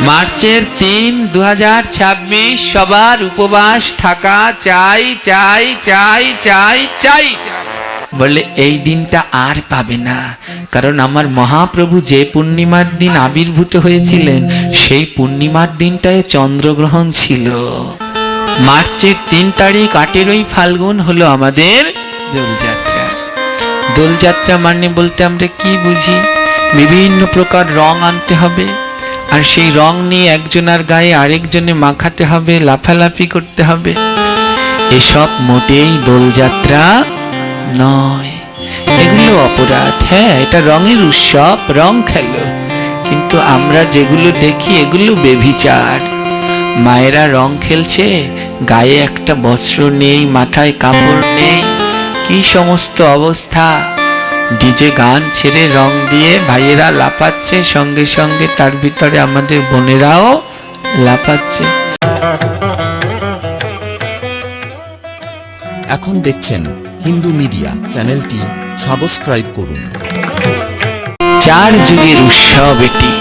মার্চের ৩, ২০২৬ সবার উপবাস থাকা চাই চাই চাই চাই চাই চাই বলে এই দিনটা আর পাবে না। কারণ আমার মহাপ্রভু যে পূর্ণিমার দিন আবির্ভূত হয়েছিলেন সেই পূর্ণিমার দিনটায় চন্দ্রগ্রহণ ছিল। মার্চের ৩ তারিখ ৮ই ফাল্গুন হলো আমাদের দোলযাত্রা। দোলযাত্রা মানে বলতে আমরা কি বুঝি? বিভিন্ন প্রকার রং আনতে হবে, আর সেই রং নিয়ে একজনের গায়ে আরেকজনে মাখাতে হবে, লাফালাফি করতে হবে। এসব মোটেই দোলযাত্রা নয়, এগুলো অপরাধ। হ্যাঁ, এটা রঙের উৎসব, রং খেলো, কিন্তু আমরা যেগুলো দেখি এগুলো বেভিচার। মায়েরা রং খেলছে, গায়ে একটা বস্ত্র নেই, মাথায় কাপড় নেই, কি সমস্ত অবস্থা। ডিজে গান ছেড়ে রং দিয়ে ভাইয়েরা লাফাচ্ছে, সঙ্গে সঙ্গে তার ভিতরে আমাদের বোনেরাও লাফাচ্ছে। এখন দেখছেন হিন্দু মিডিয়া চ্যানেলটি, সাবস্ক্রাইব করুন। 4 যুগের উৎসব এটি।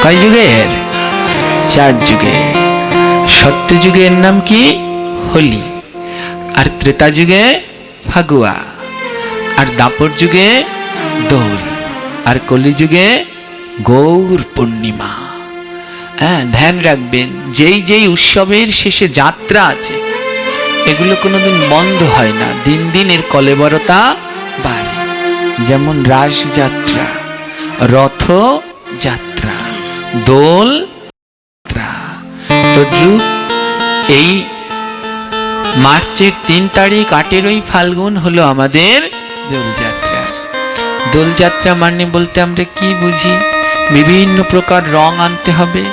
কয় যুগের? 4 যুগে। সত্যযুগের নাম কি? হোলি। আর ত্রেতা যুগে ফাগুয়া। আর দাপর যুগে দোল। আর কলি যুগে গৌর পূর্ণিমা। হ্যাঁ, ধ্যান রাখবেন, যেই যেই উৎসবের শেষে যাত্রা আছে এগুলো কোনোদিন বন্ধ হয় না, দিন দিন এর কলেবরতা বাড়ে। যেমন রাসযাত্রা, রথযাত্রা, দোল যাত্রা। তদ্রূপ এই মার্চের ৩ তারিখ ৮ই ফাল্গুন হলো আমাদের দোলযাত্রা। দোলযাত্রা মানে বলতে আমরা কি বুঝি? বিভিন্ন প্রকার রং আনতে হবে,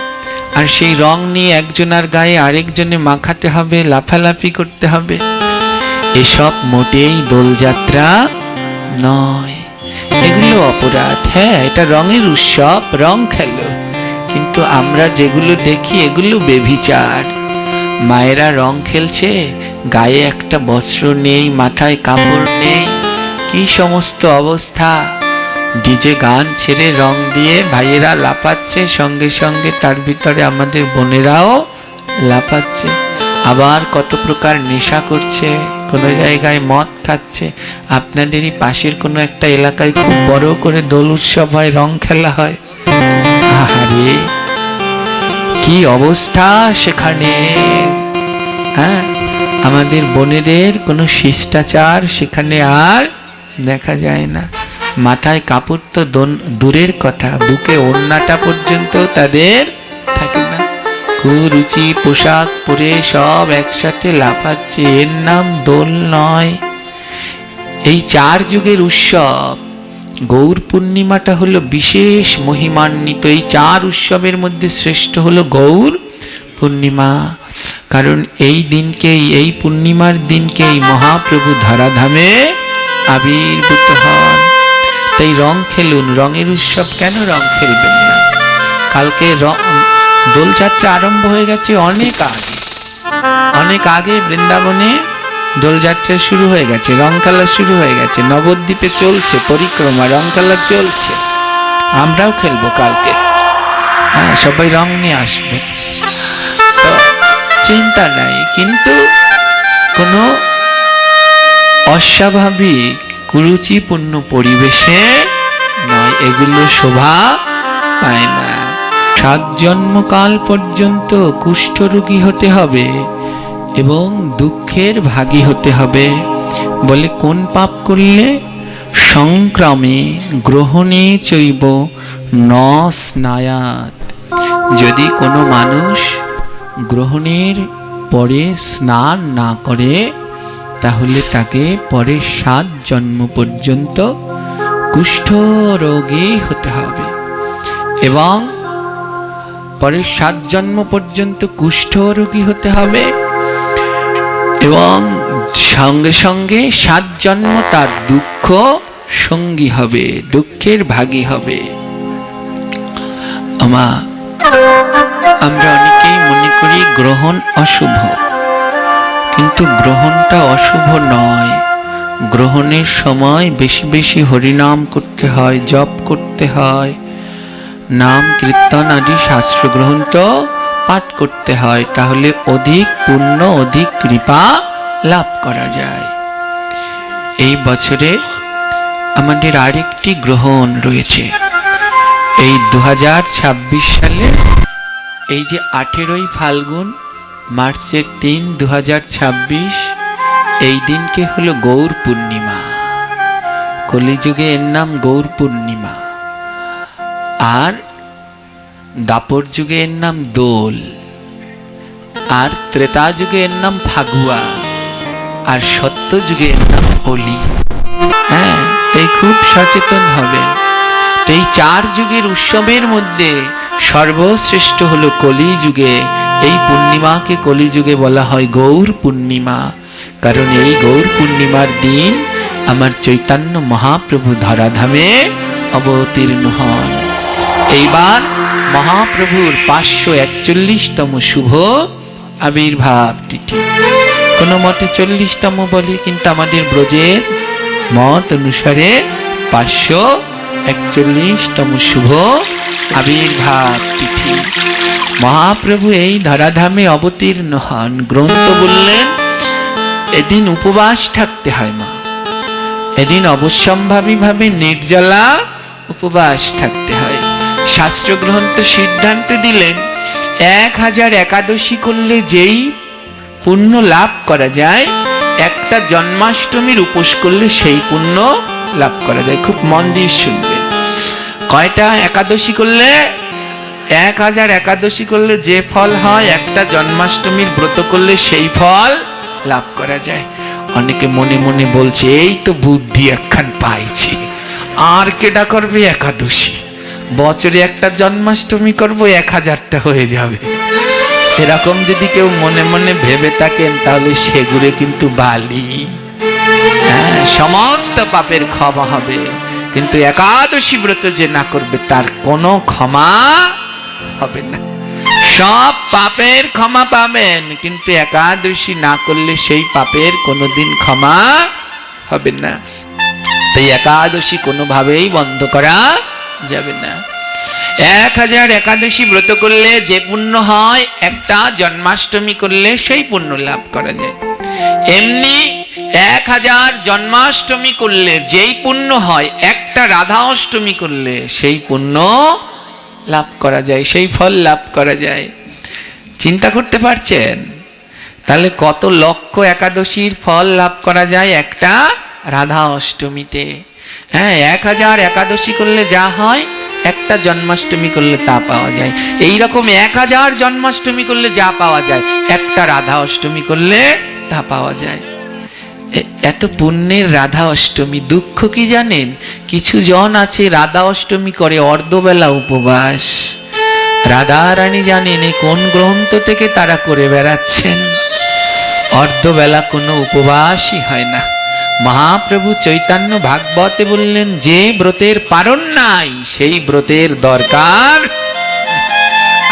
আর সেই রং নিয়ে একজনের গায়ে আরেকজনে মাখাতে হবে, লাফালাফি করতে হবে। এসব মোটেই দোলযাত্রা নয়, এগুলো অপরাধ। হ্যাঁ, এটা রঙের উৎসব, রং খেলো, কিন্তু আমরা যেগুলো দেখি এগুলো বেভিচার। মায়েরা রং খেলছে, গায়ে একটা বস্ত্র নেই, মাথায় কাপড় নেই, কি সমস্ত অবস্থা। ডিজে গান ছেড়ে রং দিয়ে ভাইয়েরা লাফাচ্ছে, সঙ্গে সঙ্গে তার ভিতরে আমাদের বোনেরাও লাফাচ্ছে। আবার কত প্রকার নেশা করছে, কোনো জায়গায় মদ খাচ্ছে। আপনাদেরই পাশের কোনো একটা এলাকায় খুব বড় করে দোল উৎসব হয়, রং খেলা হয়। আরে কি অবস্থা সেখানে! হ্যাঁ, আমাদের বোনেদের কোনো শিষ্টাচার সেখানে আর দেখা যায় না। মাথায় কাপড় তো দূরের কথা, বুকে ওড়নাটা পর্যন্ত তাদের থাকে না। কুরুচি পোশাক পরে সব একসাথে লাফাচ্ছে, এর নাম দোল নয়। এই 4 যুগের উৎসব গৌর পূর্ণিমাটা হলো বিশেষ মহিমান্বিত। এই 4 উৎসবের মধ্যে শ্রেষ্ঠ হলো গৌর পূর্ণিমা। কারণ এই দিনকেই, এই পূর্ণিমার দিনকেই মহাপ্রভু ধরাধামে আবির্ভূত হন। তাই রং খেলুন, রঙের উৎসব কেন রং খেলবেন না? কালকে দোলযাত্রা আরম্ভ হয়ে গেছে অনেক আগে। বৃন্দাবনে দোলযাত্রা শুরু হয়ে গেছে, রং খেলা শুরু হয়ে গেছে। নবদ্বীপে চলছে পরিক্রমা, রং খেলা চলছে। আমরাও খেলবো কালকে। হ্যাঁ, সবাই রং নিয়ে আসবে, চিন্তা নাই। কিন্তু কোনো অস্বাভাবিক কুরুচিপূর্ণ পরিবেশে নয়, এগুলো শোভা পায় না। 7 জন্মকাল পর্যন্ত কুষ্ঠরোগী হতে হবে এবং দুঃখের ভাগী হতে হবে। বলে কোন পাপ করলে? সংক্রামে গ্রহণে চৈব ন স্নায়াত। যদি কোনো মানুষ গ্রহণের পরে স্নান না করে তাহলে তাকে পরে 7 জন্ম পর্যন্ত কুষ্ঠরোগী হতে হবে, এবং পরে 7 জন্ম পর্যন্ত কুষ্ঠরোগী হতে হবে, এবং সঙ্গে সঙ্গে 7 জন্ম তার দুঃখ সঙ্গী হবে, দুঃখের ভাগী হবে। আমরা অনেকেই মনে করি গ্রহণ অশুভ, কিন্তু গ্রহণটা অশুভ নয়। গ্রহণের সময় বেশি বেশি হরিনাম করতে হয়, জপ করতে হয়, নাম কীর্তন আদি শাস্ত্র গ্রন্থ পাঠ করতে হয়, তাহলে অধিক পুণ্য অধিক কৃপা লাভ করা যায়। এই বছরে আমাদের আরেকটি গ্রহণ রয়েছে। এই 2026 সালে এই যে 18ই ফাল্গুন, মার্চের 3, 2026, এই দিনকে হলো গৌর পূর্ণিমা। কলিযুগে এর নাম গৌর পূর্ণিমা, আর দাপর যুগে এর নাম দোল, আর ত্রেতা যুগে এর নাম ফাগুয়া, আর সত্য যুগে এর নাম হোলি। হ্যাঁ, তাই খুব সচেতন হবেন। তো এই 4 যুগের উৎসবের মধ্যে সর্বশ্রেষ্ঠ হলো কলি যুগে। এই পূর্ণিমাকে কলি যুগে বলা হয় গৌর পূর্ণিমা, কারণ এই গৌর পূর্ণিমার দিন আমার চৈতন্য মহাপ্রভু ধরাধামে অবতীর্ণ হন। এইবার মহাপ্রভুর 541তম শুভ আবির্ভাব তিথি। কোনো মতে 40তম বলে, কিন্তু আমাদের ব্রজের মত অনুসারে 541তম শুভ আবির্ভাব তিথি। মহাপ্রভু এই ধরাধামে অবতীর্ণ হন। গ্রন্থ বললেন এদিন উপবাস থাকতে হয় মা, এদিন অবশ্যম্ভাবীভাবে নির্জলা উপবাস থাকতে হয়। শাস্ত্র গ্রন্থ সিদ্ধান্ত দিলেন 1000 একাদশী করলে যেই পুণ্য লাভ করা যায়, একটা জন্মাষ্টমীর উপোস করলে সেই পুণ্য লাভ করা যায়। খুব মন দিয়ে শুনবেন। কয়টা একাদশী করলে? 1000 একাদশী করলে যে ফল হয়, একটা জন্মাষ্টমীর ব্রত করলে সেই ফল লাভ করা যায়। অনেকে মনে মনে বলছে এই তো বুদ্ধি একখান পাইছি, আর কেডা করবে একাদশী, বছরে একটা জন্মাষ্টমী করব, 1000টা হয়ে যাবে। এরকম যদি কেউ মনে মনে ভেবে থাকেন, তাহলে সেগুলো কিন্তু বালি। হ্যাঁ, সমস্ত পাপের ক্ষমা হবে, কিন্তু একাদশী ব্রত যে না করবে তার কোনো ক্ষমা হবে না। সব পাপের ক্ষমা পাবেন, কিন্তু একাদশী না করলে সেই পাপের কোনোদিন ক্ষমা হবে না। তাই একাদশী কোনোভাবেই বন্ধ করা যাবে না। 1000 একাদশী ব্রত করলে যে পুণ্য হয়, একটা জন্মাষ্টমী করলে সেই পুণ্য লাভ করা যায়। এমনি 1000 জন্মাষ্টমী করলে যেই পুণ্য হয়, একটা রাধা অষ্টমী করলে সেই পুণ্য লাভ করা যায়, সেই ফল লাভ করা যায়। চিন্তা করতে পারছেন? তাহলে কত লক্ষ একাদশীর ফল লাভ করা যায় একটা রাধা অষ্টমীতে। হ্যাঁ, 1000 একাদশী করলে যা হয়, একটা জন্মাষ্টমী করলে তা পাওয়া যায়। এই রকম 1000 জন্মাষ্টমী করলে যা পাওয়া যায়, একটা রাধা অষ্টমী করলে তা পাওয়া যায়। এত পুণ্যের রাধা অষ্টমী। দুঃখ কি জানেন? কিছু জন আছে রাধা অষ্টমী করে অর্ধবেলা উপবাস। রাধা রানী জানেন কোন গ্রন্থ থেকে তারা করে বেড়াচ্ছেন। অর্ধবেলা কোনো উপবাসই হয় না। মহাপ্রভু চৈতন্য ভাগবতে বললেন, যে ব্রতের পারণ নাই সেই ব্রতের দরকার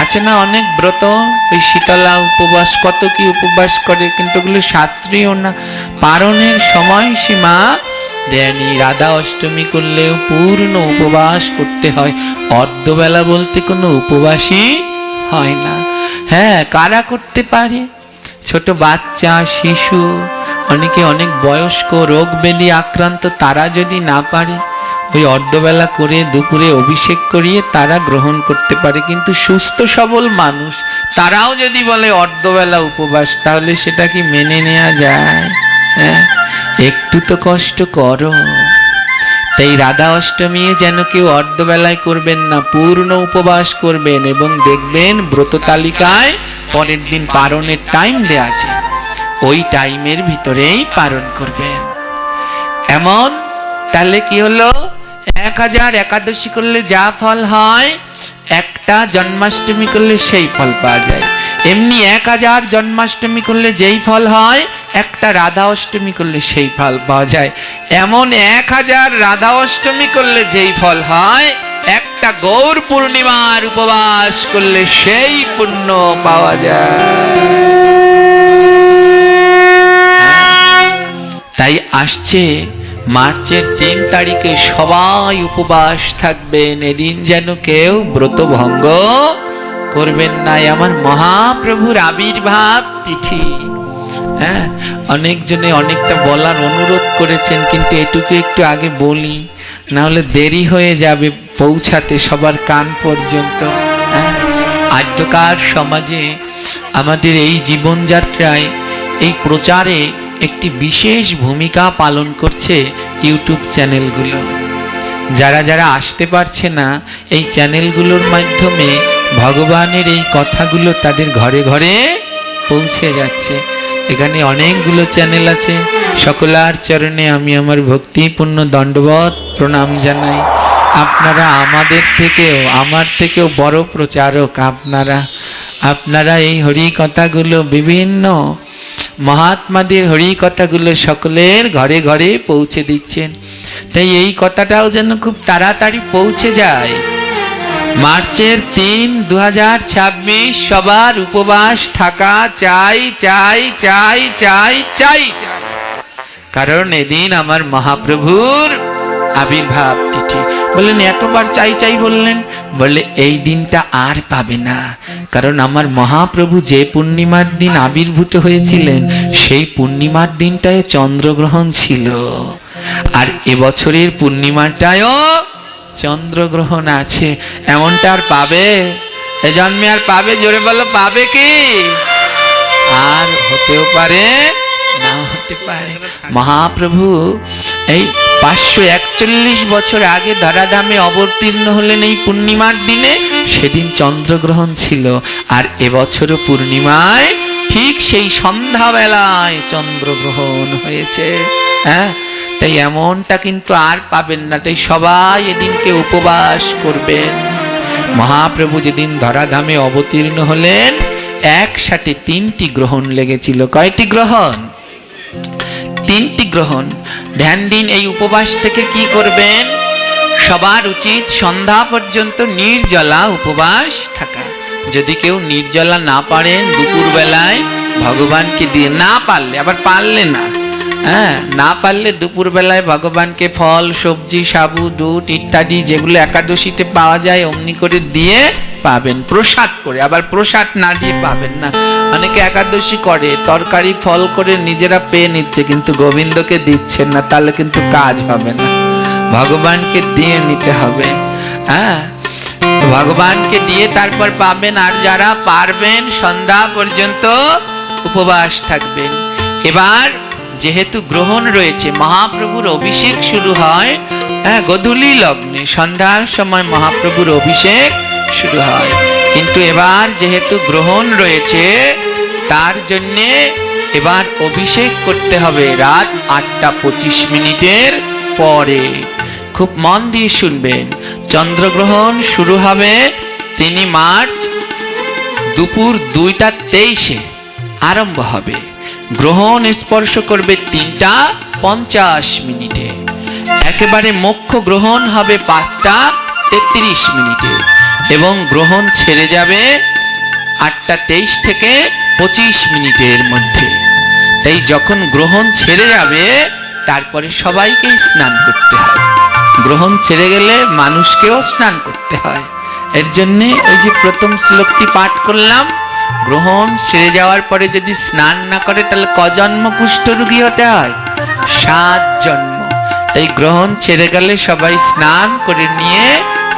আছে না। অনেক ব্রত, ওই শীতলা উপবাস, কত কি উপবাস করে, কিন্তু ওগুলো শাস্ত্রীয় না। পারণের সময়সীমা দেয়নি। রাধা অষ্টমী করলেও পূর্ণ উপবাস করতে হয়। অর্ধবেলা বলতে কোনো উপবাসই হয় না। হ্যাঁ, কারা করতে পারে? ছোট বাচ্চা, শিশু, অনেকে অনেক বয়স্ক, রোগ ব্যাধি আক্রান্ত, তারা যদি না পারে, ওই অর্ধবেলা করে দুপুরে অভিষেক করিয়ে তারা গ্রহণ করতে পারে। কিন্তু সুস্থ সবল মানুষ, তারাও যদি বলে অর্ধবেলা উপবাস, তাহলে সেটা কি মেনে নেওয়া যায়? হ্যাঁ, একটু তো কষ্ট করো। তাই রাধা অষ্টমী যেন কেউ অর্ধবেলায় করবেন না, পূর্ণ উপবাস করবেন। এবং দেখবেন ব্রত তালিকায় পরের দিন পারণের টাইম দেয়া আছে, ওই টাইমের ভিতরেই পালন করবেন। এমন তাহলে কি হলো? 1000 একাদশী করলে যা ফল হয়, একটা জন্মাষ্টমী করলে সেই ফল পাওয়া যায়। এমনি 1000 জন্মাষ্টমী করলে যেই ফল হয়, একটা রাধা অষ্টমী করলে সেই ফল পাওয়া যায়। এমন 1000 রাধা অষ্টমী করলে যেই ফল হয়, একটা গৌর পূর্ণিমার উপবাস করলে সেই পুণ্য পাওয়া যায়। তাই আসছে মার্চের 3 তারিখে সবাই উপবাস থাকবেন। এদিন যেন কেউ ব্রত ভঙ্গ করবেন না। আমার মহাপ্রভুর আবির্ভাব তিথি। হ্যাঁ, অনেকজনে অনেকটা বলার অনুরোধ করেছেন, কিন্তু এটুকু একটু আগে বলি, না হলে দেরি হয়ে যাবে পৌঁছাতে সবার কান পর্যন্ত। আদ্যকার সমাজে আমাদের এই জীবনযাত্রায়, এই প্রচারে একটি বিশেষ ভূমিকা পালন করছে ইউটিউব চ্যানেলগুলো। যারা যারা আসতে পারছে না, এই চ্যানেলগুলোর মাধ্যমে ভগবানের এই কথাগুলো তাদের ঘরে ঘরে পৌঁছে যাচ্ছে। এখানে অনেকগুলো চ্যানেল আছে, সকলার চরণে আমি আমার ভক্তিপূর্ণ দণ্ডবত প্রণাম জানাই। আপনারা আমার থেকেও বড় প্রচারক। আপনারা এই হরি কথাগুলো, বিভিন্ন মহাত্মাদের হরি কথাগুলো সকলের ঘরে ঘরে পৌঁছে দিচ্ছেন। তাই এই কথাটাও যেন খুব তাড়াতাড়ি পৌঁছে যায়। মার্চের 3, 2026 সবার উপবাস থাকা চাই চাই চাই চাই চাই চাই, কারণ এদিন আমার মহাপ্রভুর আবির্ভাব তিথি। বললেন এতবার চাই চাই বললেন, বলে এই দিনটা আর পাবে না, কারণ আমার মহাপ্রভু যে পূর্ণিমার দিন আবির্ভূত হয়েছিলেন সেই পূর্ণিমার দিনটায় চন্দ্রগ্রহণ ছিল, আর এবছরের পূর্ণিমাটায়ও চন্দ্রগ্রহণ আছে। এমনটা আর পাবে? এ জন্মে আর পাবে? জোরে বলো, পাবে কি? আর হতেও পারে, না হতে পারে। মহাপ্রভু এই 541 বছর আগে ধরাধামে অবতীর্ণ হলেন এই পূর্ণিমার দিনে, সেদিন চন্দ্রগ্রহণ ছিল, আর এবছরও পূর্ণিমায় ঠিক সেই সন্ধ্যাবেলায় চন্দ্রগ্রহণ হয়েছে। হ্যাঁ, তাই এমনটা কিন্তু আর পাবেন না। তাই সবাই এদিনকে উপবাস করবেন। মহাপ্রভু যেদিন ধরাধামে অবতীর্ণ হলেন, একসাথে 3টি গ্রহণ লেগেছিল। কয়টি গ্রহণ? 3টি গ্রহণ। ধ্যান দিন, এই উপবাস থেকে কি করবেন? সবার উচিত সন্ধ্যা পর্যন্ত নির্জলা উপবাস থাকা। যদি কেউ নির্জলা না পারেন, দুপুরবেলায় ভগবানকে দিয়ে, না পারলে, আবার পারলে না, না পারলে দুপুরবেলায় ভগবানকে ফল, সবজি, সাবু, দুধ ইত্যাদি যেগুলো একাদশীতে পাওয়া যায় অমনি করে দিয়ে পাবেন, প্রসাদ করে। আবার প্রসাদ না দিয়ে পাবেন না। অনেকে একাদশী করে তরকারি ফল করে নিজেরা পেয়ে নিচ্ছে, কিন্তু গোবিন্দকে দিচ্ছেন না, তাহলে কিন্তু কাজ হবে না। ভগবানকে দিয়ে নিতে হবে। ভগবানকে দিয়ে তারপর পাবেন। আর যারা পারবেন সন্ধ্যা পর্যন্ত উপবাস থাকবেন। এবার যেহেতু গ্রহণ রয়েছে, মহাপ্রভুর অভিষেক শুরু হয় গোধূলি লগ্নে, সন্ধ্যার সময় মহাপ্রভুর অভিষেক শুরু হয়। কিন্তু এবার যেহেতু গ্রহণ রয়েছে, তার জন্যে এবার অভিষেক করতে হবে রাত 8:25 পরে। খুব মন দিয়ে শুনবেন। চন্দ্রগ্রহণ শুরু হবে 3 মার্চ দুপুর 2:23 আরম্ভ হবে। গ্রহণ স্পর্শ করবে 3:50 একেবারে মুখ্য গ্রহণ হবে 5:33 এবং গ্রহণ ছেড়ে যাবে 8:23 থেকে 25 মধ্যে। তাই যখন গ্রহণ ছেড়ে যাবে, তারপরে সবাইকেই স্নান করতে হয়। গ্রহণ ছেড়ে গেলে মানুষকেও স্নান করতে হয়। এর জন্যে ওই যে প্রথম শ্লোকটি পাঠ করলাম, গ্রহণ ছেড়ে যাওয়ার পরে যদি স্নান না করে তাহলে কজন্ম কুষ্ঠরোগী হতে হয়? 7 জন্ম। তাই গ্রহণ ছেড়ে গেলে সবাই স্নান করে নিয়ে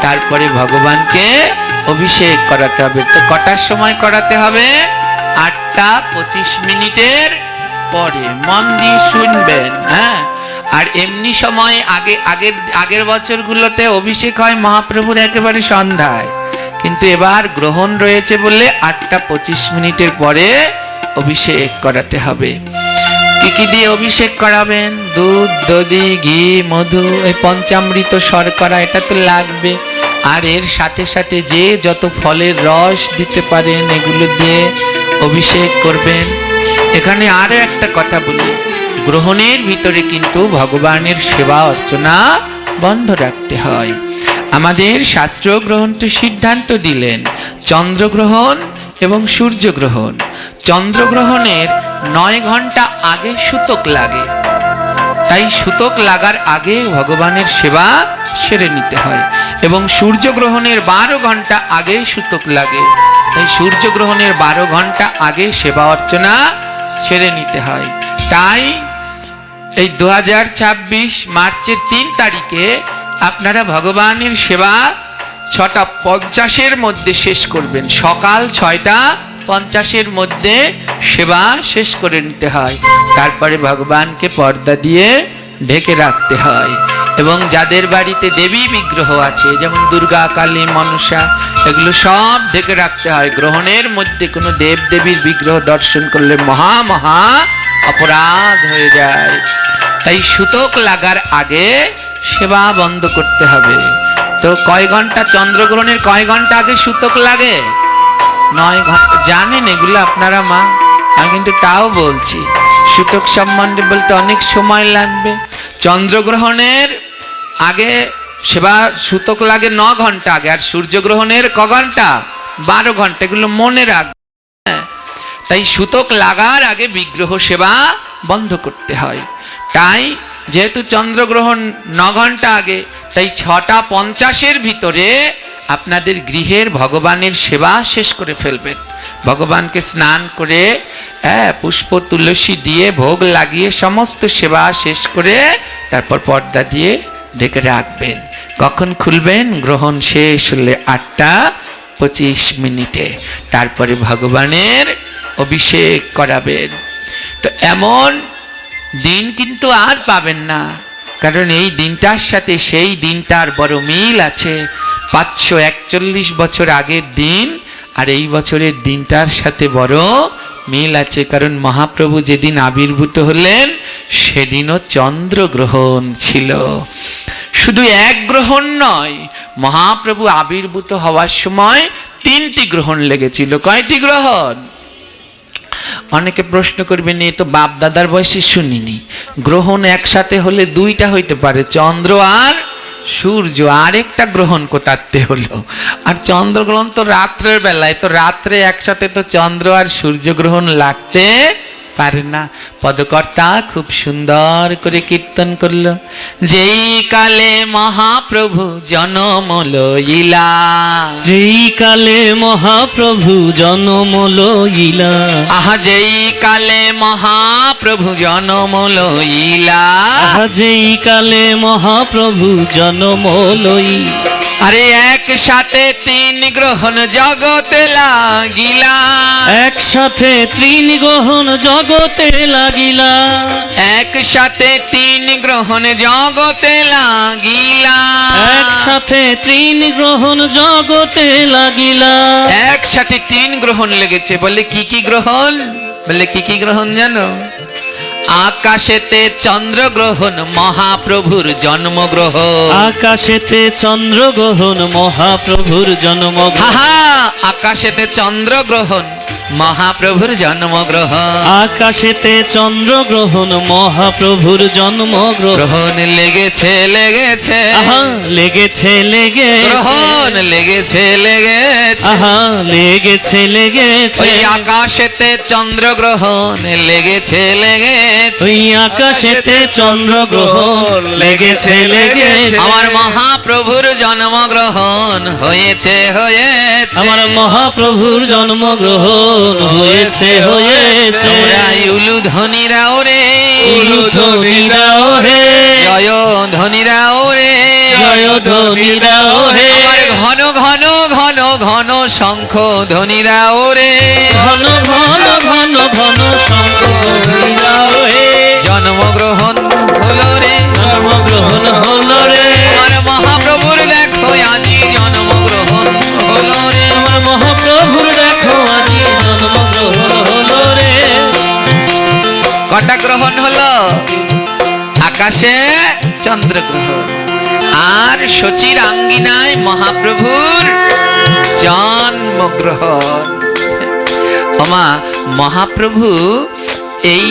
তারপরে ভগবানকে অভিষেক করাতে হবে। তো কটার সময় করাতে হবে? 8:25 পরে। মন দিয়ে শুনবেন। আর এমনি সময় আগের বছরগুলোতে অভিষেক হয় মহাপ্রভুর একেবারে সন্ধ্যায়, কিন্তু এবার গ্রহণ রয়েছে বলে 8:25 পরে অভিষেক করাতে হবে। কি কি দিয়ে অভিষেক করাবেন? দুধ, দধি, ঘি, মধু, এই পঞ্চামৃত, শর্করা, এটা তো লাগবে। আর এর সাথে সাথে যে যত ফলের রস দিতে পারেন এগুলো দিয়ে অভিষেক করবেন। এখানে আরো একটা কথা বলি, গ্রহণের ভিতরে কিন্তু ভগবানের সেবা অর্চনা বন্ধ রাখতে হয়। আমাদের শাস্ত্র গ্রন্থ সিদ্ধান্ত দিলেন চন্দ্রগ্রহণ এবং সূর্যগ্রহণ। চন্দ্রগ্রহণের 9 ঘন্টা আগে সূতক লাগে, তাই সুতক লাগার আগে ভগবানের সেবা সেরে নিতে হয়। এবং সূর্যগ্রহণের 12 ঘন্টা আগে সুতক লাগে, তাই সূর্যগ্রহণের 12 ঘন্টা আগে সেবা অর্চনা সেরে নিতে হয়। তাই এই 2026 মার্চের 3 তারিখে আপনারা ভগবানের সেবা 6:50 মধ্যে শেষ করবেন। সকাল 6:50 মধ্যে সেবা শেষ করে নিতে হয়। তারপরে ভগবানকে পর্দা দিয়ে ঢেকে রাখতে হয়। এবং যাদের বাড়িতে দেবী বিগ্রহ আছে, যেমন দুর্গা, কালী, মনসা, এগুলো সব ঢেকে রাখতে হয়। গ্রহণের মধ্যে কোনো দেব দেবীর বিগ্রহ দর্শন করলে মহা মহা অপরাধ হয়ে যায়। তাই সুতক লাগার আগে সেবা বন্ধ করতে হবে। তো কয় ঘন্টা, চন্দ্রগ্রহণের কয় ঘন্টা আগে সুতক লাগে? 9 ঘন্টা। জানেন এগুলো আপনারা মা? আমি কিন্তু তাও বলছি, সুতক সম্বন্ধে বলতে অনেক সময় লাগবে। চন্দ্রগ্রহণের আগে সেবা সুতক লাগে 9 ঘন্টা আগে, আর সূর্যগ্রহণের ক ঘন্টা? 12 ঘন্টা। এগুলো মনে রাখবে। তাই সুতক লাগার আগে বিগ্রহ সেবা বন্ধ করতে হয়। তাই যেহেতু চন্দ্রগ্রহণ 9 ঘন্টা আগে, তাই 6:50 ভিতরে আপনাদের গৃহের ভগবানের সেবা শেষ করে ফেলবেন। ভগবানকে স্নান করে পুষ্প তুলসী দিয়ে ভোগ লাগিয়ে সমস্ত সেবা শেষ করে তারপর পর্দা দিয়ে ঢেকে রাখবেন। কখন খুলবেন? গ্রহণ শেষ হলে 8:25। তারপরে ভগবানের অভিষেক করাবেন। তো এমন দিন কিন্তু আর পাবেন না, কারণ এই দিনটার সাথে সেই দিনটার বড় মিল আছে। 541 বছর আগের দিন আর এই বছরের দিনটার সাথে বড় মিল আছে। কারণ মহাপ্রভু যেদিন আবির্ভূত হলেন সেদিনও চন্দ্রগ্রহণ ছিল। শুধু এক গ্রহণ নয়, মহাপ্রভু আবির্ভূত হওয়ার সময় 3টি গ্রহণ লেগেছিল। কয়টি গ্রহণ? অনেকে প্রশ্ন করবেন, এ তো বাপ দাদার বয়সে শুনিনি। গ্রহণ একসাথে হলে 2টা হইতে পারে, চন্দ্র আর সূর্য। আরেকটা গ্রহণ কোথাতে হলো? আর চন্দ্রগ্রহণ তো রাত্রের বেলায়, তো রাত্রে একসাথে তো চন্দ্র আর সূর্য গ্রহণ লাগতে পারে না। পদকর্তা খুব সুন্দর করে কীর্তন করলো, যেই কালে মহাপ্রভু জনম লইলা, যেই কালে মহাপ্রভু জনম লইলা, আহা যেই কালে মহাপ্রভু জনম লইলা, আহা যেই কালে মহাপ্রভু জনম লইলা। আরে একসাথে 3 গ্রহণ জগতে লাগিলা, একসাথে 3 গ্রহণ জগতে লাগিলা, একসাথে 3 গ্রহণ জগতে লাগিলা, একসাথে 3 গ্রহণ জগতে লাগিলা। একসাথে 3 গ্রহণ লেগেছে। বলে কি কি গ্রহণ? বলে কি কি গ্রহণ জানো? আকাশেতে চন্দ্রগ্রহণ মহাপ্রভুর জন্মগ্রহণ, আকাশেতে চন্দ্রগ্রহণ মহাপ্রভুর জন্মগ্রহণ, আকাশেতে চন্দ্রগ্রহণ মহাপ্রভুর জন্মগ্রহণ, আকাশেতে চন্দ্রগ্রহণ মহাপ্রভুর জন্মগ্রহণ। গ্রহণ লেগেছে লেগেছে, আহা লেগেছে লেগেছে, গ্রহণ লেগেছে লেগেছে, আহা লেগেছে লেগেছে, ওই আকাশেতে চন্দ্রগ্রহণ লেগেছে লেগেছে, ওই আকাশেতে চন্দ্রগ্রহণ লেগেছে লেগেছে। আমার মহাপ্রভুর জন্মগ্রহণ হয়েছে হয়েছে, আমার মহাপ্রভুর জন্মগ্রহণ হয়েছে হয়েছে। তোমরা উলু ধ্বনিরাও রে, উলু ধ্বনিরাও রে, জয় ধ্বনিরাও রে, জয় ধ্বনিরাও রে, আমার ঘন ঘন ঘন ঘন শঙ্খ ধ্বনিরাও রে, ঘন ঘন ঘন ঘন শঙ্খ ধ্বনিরাও রে। জন্মগ্রহণ হলো রে, জন্মগ্রহণ হলো রে, আমার মহাপ্রভুর দেখো আজি জন্মগ্রহণ হলো রে, আমার মহাপ্রভুর দেখো আজি জন্মগ্রহণ হলো রে। কটা গ্রহণ হলো? আকাশে চন্দ্রগ্রহণ আর শচীর আঙ্গিনায় মহাপ্রভুর জন্মগ্রহণ। ওমা, মহাপ্রভু এই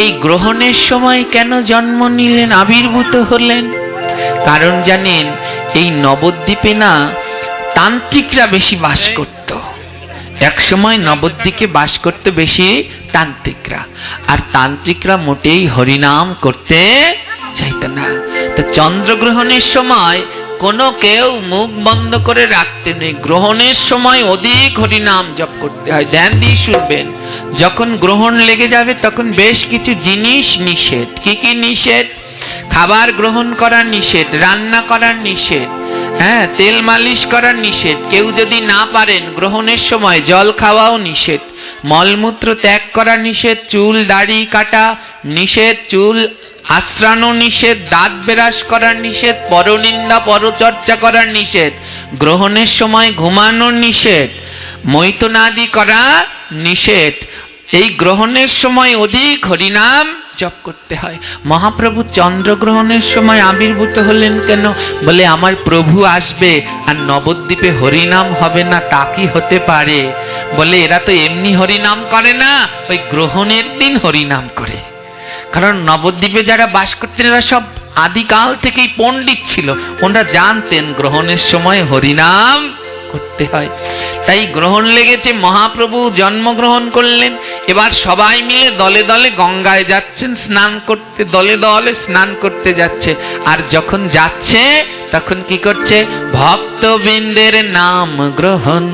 এই গ্রহণের সময় কেন জন্ম নিলেন, আবির্ভূত হলেন? কারণ জানেন, এই নবদ্বীপে না তান্ত্রিকরা বেশি বাস করত। একসময় নবদ্বীপে বাস করতে বেশি তান্ত্রিকরা, আর তান্ত্রিকরা মোটেই হরিনাম করতে চাইত না। তো চন্দ্রগ্রহণের সময় কোনো কেউ মুখ বন্ধ করে রাখতে নেই, গ্রহণের সময় অধিক হরিনাম জপ করতে হয়। ধ্যান দিয়ে শুনবেন, যখন গ্রহণ লেগে যাবে তখন বেশ কিছু জিনিস নিষেধ। কি কি নিষেধ? খাবার গ্রহণ করার নিষেধ, রান্না করার নিষেধ, হ্যাঁ, তেল মালিশ করার নিষেধ। কেউ যদি না পারেন গ্রহণের সময় জল খাওয়াও নিষেধ, মলমূত্র ত্যাগ করা নিষেধ, চুল দাড়ি কাটা নিষেধ, চুল আশ্রানো নিষেধ, দাঁত বেরাস করার নিষেধ, পরনিন্দা পরচর্চা করার নিষেধ, গ্রহণের সময় ঘুমানো নিষেধ, মৈথুনাদি করা নিষেধ। এই গ্রহণের সময় অধিক হরিনাম জপ করতে হয়। মহাপ্রভু চন্দ্রগ্রহণের সময় আবির্ভূত হলেন কেন? বলে আমার প্রভু আসবে আর নবদ্বীপে হরিনাম হবে না, তা কি হতে পারে? বলে এরা তো এমনি হরিনাম করে না, ওই গ্রহণের দিন হরিনাম করে। কারণ নবদ্বীপে যারা বাস করতেন এরা সব আদিকাল থেকেই পণ্ডিত ছিল, ওনারা জানতেন গ্রহণের সময় হরিনাম করতে হয়। তাই গ্রহণ লেগেছে, মহাপ্রভু জন্মগ্রহণ করলেন। এবার সবাই মিলে দলে দলে গঙ্গায় যাচ্ছেন স্নান করতে, দলে দলে স্নান করতে যাচ্ছে। আর যখন যাচ্ছে তখন কি করছে? ভক্তবৃন্দের নাম গ্রহণ,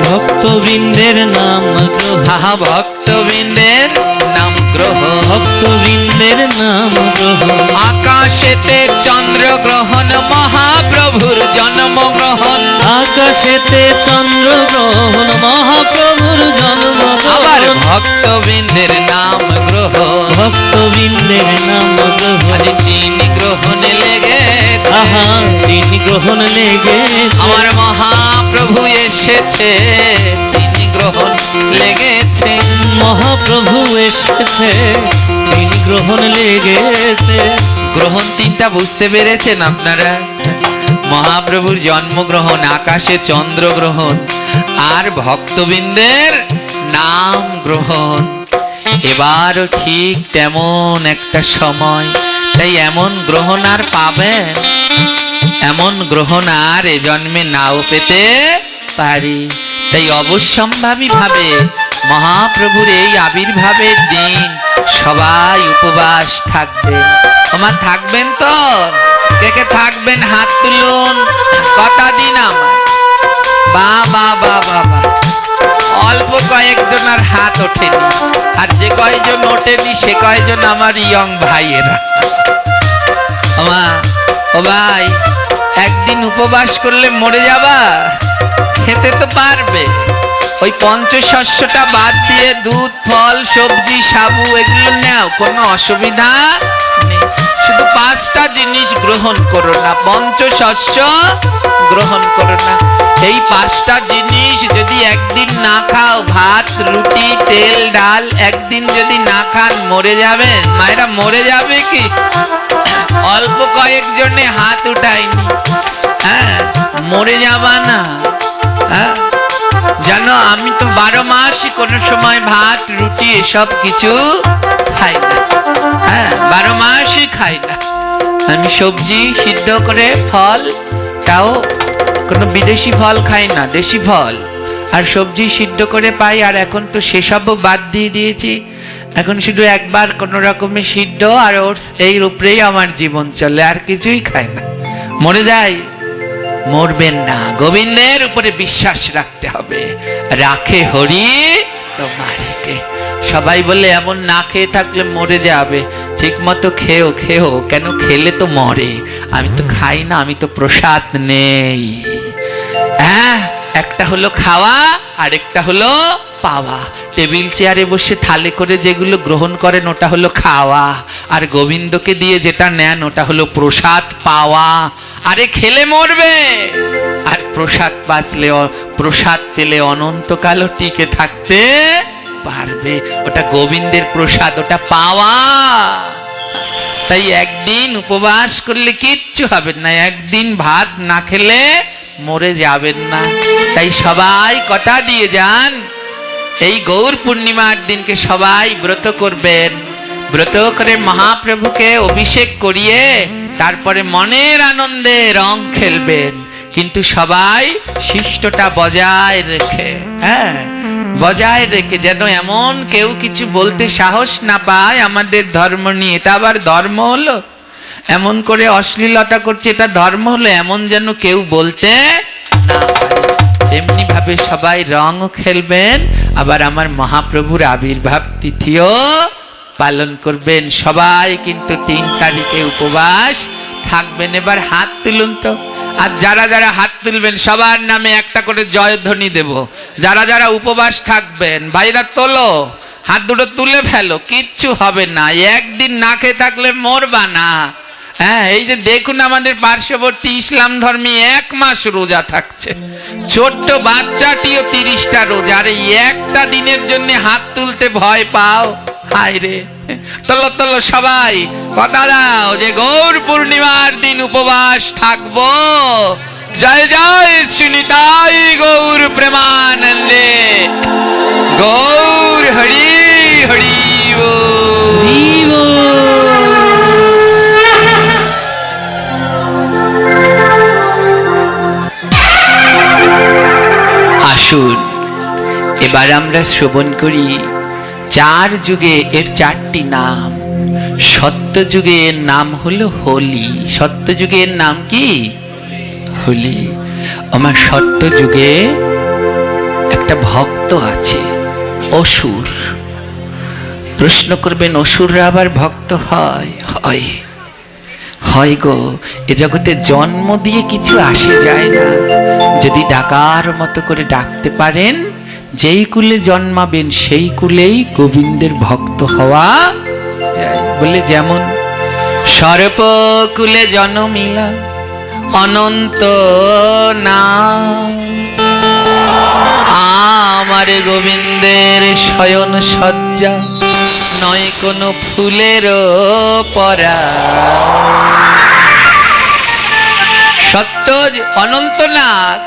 ভক্তবৃন্দের নাম গ্রহণ, হা ভক্তবৃন্দের নাম গ্রহণ, ভক্তবৃন্দের নাম গ্রহণ। আকাশেতে চন্দ্রগ্রহণ, মহাপ্রভুর জন্মগ্রহণ। আকাশেতে চন্দ্রগ্রহণ, মহাপ্রভুর আবার জন্মগ্রহণ। ভক্তবৃন্দের নাম গ্রহণ, ভক্তবৃন্দের নাম গ্রহণ। আরে তিনি গ্রহণ লেগে, আহা তিনি গ্রহণ লেগেছে, আমার মহাপ্রভু এসেছে, তিনি গ্রহণ লেগেছে। মহাপ্রভু এসেছে, তিনি গ্রহণ লেগেছে। গ্রহণ তিনটা বুঝতে পেরেছেন আপনারা? মহাপ্রভুর জন্মগ্রহণ, আকাশে চন্দ্রগ্রহণ, আর ভক্তবৃন্দের নাম গ্রহণ। এবারও ঠিক তেমন একটা সময়, তাই এমন গ্রহণ আর পাবেন, এমন গ্রহণ আর এ জন্মে নাও পেতে পারি। তাই অবশ্যম্ভাবী ভাবে মহাপ্রভুর এই আবির্ভাবের দিন সবাই উপবাস থাকবেন। আমার থাকবেন তো? কে কে থাকবেন হাত তুলুন। কথা দিন আমার। বা বা বা বা বা, অল্প কয়েকজনের হাত ওঠেনি, আর যে কয়জন ওঠেনি সে কয়জন আমার ইয়ং ভাইয়েরা। ও ভাই, একদিন উপবাস করলে মরে যাবা? খেতে তো পারবে। ওই পঞ্চশস্যটা বাদ দিয়ে দুধ, ফল, সবজি, সাবু এগুলো নাও, কোনো অসুবিধা নেই। শুধু 5টা জিনিস গ্রহণ করো না, পঞ্চশস্য গ্রহণ করো না। এই 5টা জিনিস যদি একদিন না খাও, ভাত, রুটি, তেল, ডাল, একদিন যদি না খান মরে যাবেন। মায়েরা মরে যাবে কি? অল্প কয়েকজনে হাত উঠায়নি, হ্যাঁ, মরে যাবা না। হ্যাঁ, জানো আমি তো 12 মাসই কোনো সময় ভাত, রুটি এসব কিছু খাই না। হ্যাঁ, 12 মাসই খাই না। আমি সবজি সিদ্ধ করে, ফল, তাও কোনো বিদেশি ফল খাই না, দেশি ফল আর সবজি সিদ্ধ করে পাই। আর এখন তো সেসবও বাদ দিয়ে দিয়েছি, এখন শুধু একবার কোনো রকমের সিদ্ধ আর ওটস, এই উপরেই আমার জীবন চলে, আর কিছুই খাই না। মরে যাই? মরবেন না, গোবিন্দের উপরে বিশ্বাস রাখতে হবে। রাখে হরি তোমারে কে। সবাই বলে এমন না খেয়ে থাকলে মরে যাবে। ঠিক মতো খেও, খেও কেন? খেলে তো মরে। আমি তো খাই না, আমি তো প্রসাদ নেই। হ্যাঁ, একটা হলো খাওয়া, আরেকটা হলো পাওয়া। টেবিল চেয়ারে বসে থালে করে যেগুলো গ্রহণ করেন ওটা হলো খাওয়া, আর গোবিন্দকে দিয়ে যেটা নেন ওটা হলো প্রসাদ পাওয়া। আরে খেলে মরবে, আর প্রসাদ বাঁচলে, প্রসাদ পেলে অনন্তকালও টিকে থাকতে পারবে। ওটা গোবিন্দের প্রসাদ, ওটা পাওয়া। তাই একদিন উপবাস করলে কিচ্ছু হবে না, একদিন ভাত না খেলে মরে যাবেন না। তাই সবাই কথা দিয়ে যান, এই গৌর পূর্ণিমার দিনকে সবাই ব্রত করবেন। ব্রত করে মহাপ্রভুকে অভিষেক করিয়ে তারপরে মনের আনন্দে রং খেলবেন। কিন্তু সবাই শিষ্টটা বজায় রেখে, হ্যাঁ বজায় রেখে, যেন এমন কেউ কিছু বলতে সাহস না পায় আমাদের ধর্ম নিয়ে। এটা আবার ধর্ম হলো? এমন করে অশ্লীলতা করছে, এটা ধর্ম হলো? এমন যেন কেউ বলতে না পারে। তেমনি ভাবে সবাই রঙও খেলবেন, আবার আমার মহাপ্রভুর আবির্ভাব তিথিও পালন করবেন। সবাই কিন্তু 3 তারিখে উপবাস থাকবেন। এবার হাত তুলুন তো, আর যারা যারা হাত তুলবেন সবার নামে একটা করে জয়ধ্বনি দেব। যারা যারা উপবাস থাকবেন ভাইরা তোলো, হাত দুটো তুলে ফেলো, কিচ্ছু হবে না। একদিন না খেয়ে থাকলে মরবা না। হ্যাঁ, এই যে দেখুন আমাদের পার্শ্ববর্তী ইসলাম ধর্মী 1 মাস রোজা থাকছে, ছোট্ট বাচ্চাটিও 30টা রোজা। আর এই একটা দিনের জন্য হাত তুলতে ভয় পাও? হায় রে, তোলো তোলো সবাই, কথা দাও যে গৌর পূর্ণিমার দিন উপবাস থাকবো। জয় জয় সুনিতাই গৌর প্রেমানন্দে, গৌর হরি হরি জীব আসুন এবার আমরা শ্রবণ করি 4 যুগে এর 4টি নাম। সত্য যুগে এর নাম হলো হোলি। সত্য যুগের নাম কি? হোলি। আমার সত্য যুগে একটা ভক্ত আছে, অসুর। প্রশ্ন করবেন, অসুররা আবার ভক্ত হয়? হয়, হয় গো। এ জগতে জন্ম দিয়ে কিছু আসে যায় না। যদি ডাকার মতো করে ডাকতে পারেন, যেই কুলে জন্মাবেন সেই কুলেই গোবিন্দের ভক্ত হওয়া যায়। বলে যেমন সর্পকুলে জন্মিলা অনন্ত না, আমার গোবিন্দের শয়ন সজ্জা নয় কোনো ফুলের পরা। সত্য অনন্ত নাগ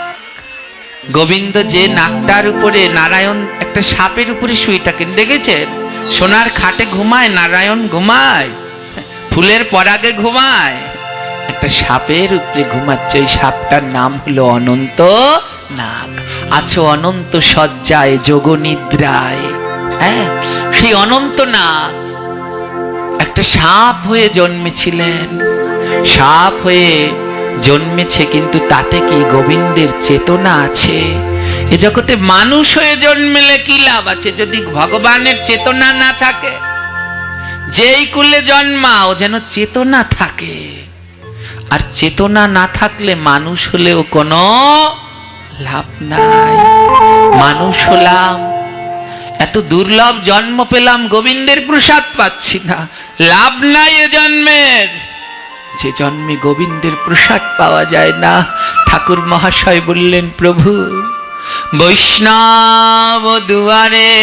গোবিন্দ, যে নাকটার উপরে নারায়ণ একটা সাপের উপরে শুয়ে থাকেন, দেখেছেন? সোনার খাটে ঘুমায় নারায়ণ, ঘুমায় ফুলের পরাগে ঘুমায়, একটা সাপের উপরে ঘুমাচ্ছে। ওই সাপটার নাম হলো অনন্ত নাগ। আছো অনন্ত শয্যায় যোগ নিদ্রায়। হ্যাঁ, সেই অনন্ত নাগ একটা সাপ হয়ে জন্মেছিলেন। সাপ হয়ে জন্মেছে, কিন্তু তাতে কি গোবিন্দের চেতনা আছে? এ জগতে মানুষ হয়ে জন্মেলে কি লাভ আছে যদি ভগবানের চেতনা না থাকে? যেই কুলে জন্মাও যেন চেতনা থাকে। আর চেতনা না থাকলে মানুষ হলেও কোনো লাভ নাই। মানুষ হলাম, এত দুর্লভ জন্ম পেলাম, গোবিন্দের প্রসাদ পাচ্ছি না, লাভ নাই এ জন্মের। যে জন্মে গোবিন্দের প্রসাদ পাওয়া যায় না, ঠাকুর মহাশয় বললেন, প্রভু বৈষ্ণব দুয়ারে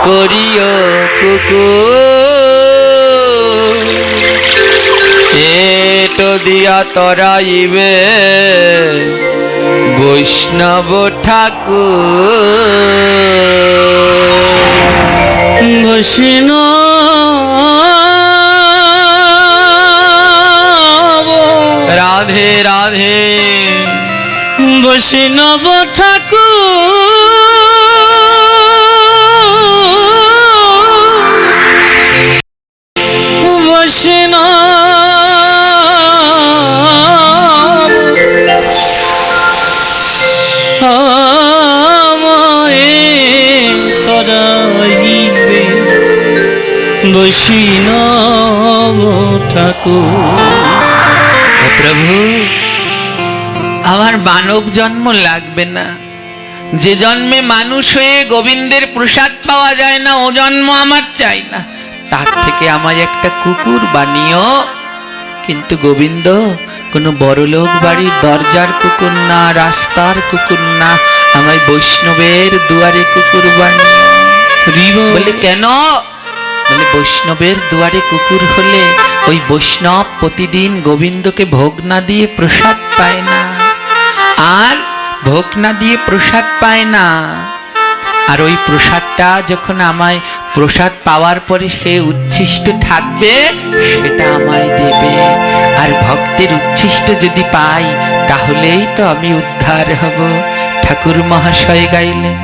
করিও কুকুর, এটো দিয়া তরাইবে বৈষ্ণব ঠাকুর। বৈষ্ণব রাধে রাধে বৈষ্ণব ঠাকুর, বৈষ্ণব আমায় করাইবে বৈষ্ণব ঠাকুর। প্রভু আমার মানব জন্ম লাগবে না, যে জন্মে মানুষ হয়ে গোবিন্দের প্রসাদ পাওয়া যায় না ও জন্ম আমার চাই না, তার থেকে আমায় একটা কুকুর বানিও। কিন্তু গোবিন্দ কোনো বড়লোক বাড়ির দরজার কুকুর না, রাস্তার কুকুর না, আমায় বৈষ্ণবের দুয়ারে কুকুর বানিও। বলে কেন? বলে বৈষ্ণবের দুয়ারে কুকুর হলে ওই বৈষ্ণব প্রতিদিন গোবিন্দকে ভোগ না দিয়ে প্রসাদ পায় না, আর ভোগ না দিয়ে প্রসাদ পায় না। আর ওই প্রসাদটা যখন আমায় প্রসাদ পাওয়ার পরে সে উচ্ছিষ্ট থাকবে, সেটা আমায় দেবে। আর ভক্তের উচ্ছিষ্ট যদি পাই তাহলেই তো আমি উদ্ধার হব। ঠাকুর মহাশয় গাইলেন,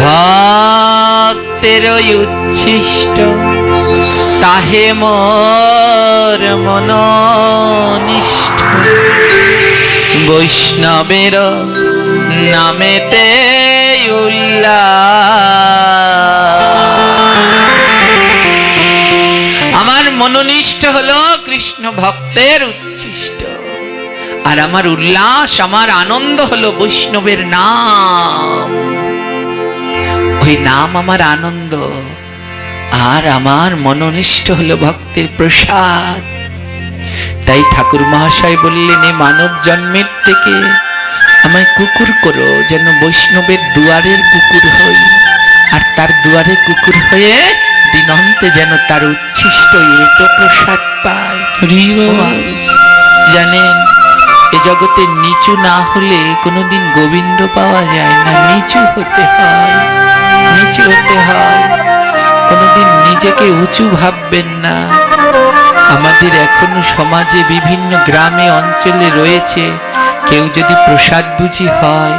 ভক্তের ওই উচ্ছিষ্ট তাহে মোর মনোনিষ্ঠ, বৈষ্ণবের নামেতে আমার মনোনিষ্ঠ হলো কৃষ্ণ ভক্তের উচ্ছিষ্ট, আর আমার উল্লাস, আমার আনন্দ হলো বৈষ্ণবের নাম। ওই নাম আমার আনন্দ, আর আমার মনোনিষ্ঠ হলো ভক্তের প্রসাদ। তাই ঠাকুর মহাশয় বললেন, এ মানব জন্মের থেকে আমায় কুকুর করো, যেন বৈষ্ণবের দুয়ারের কুকুর হই, আর তার দুয়ারে কুকুর হয়ে দিনন্তে যেন তার উচ্ছিষ্ট এটো প্রসাদ পায়। জানেন, এ জগতে নিচু না হলে কোনোদিন গোবিন্দ পাওয়া যায় না, নিচু হতে হয়, নিচু হতে হয়। কোনোদিন নিজেকে উঁচু ভাববেন না। আমাদের এখনো সমাজে বিভিন্ন গ্রামে অঞ্চলে রয়েছে, কেউ যদি প্রসাদ বুঝি হয়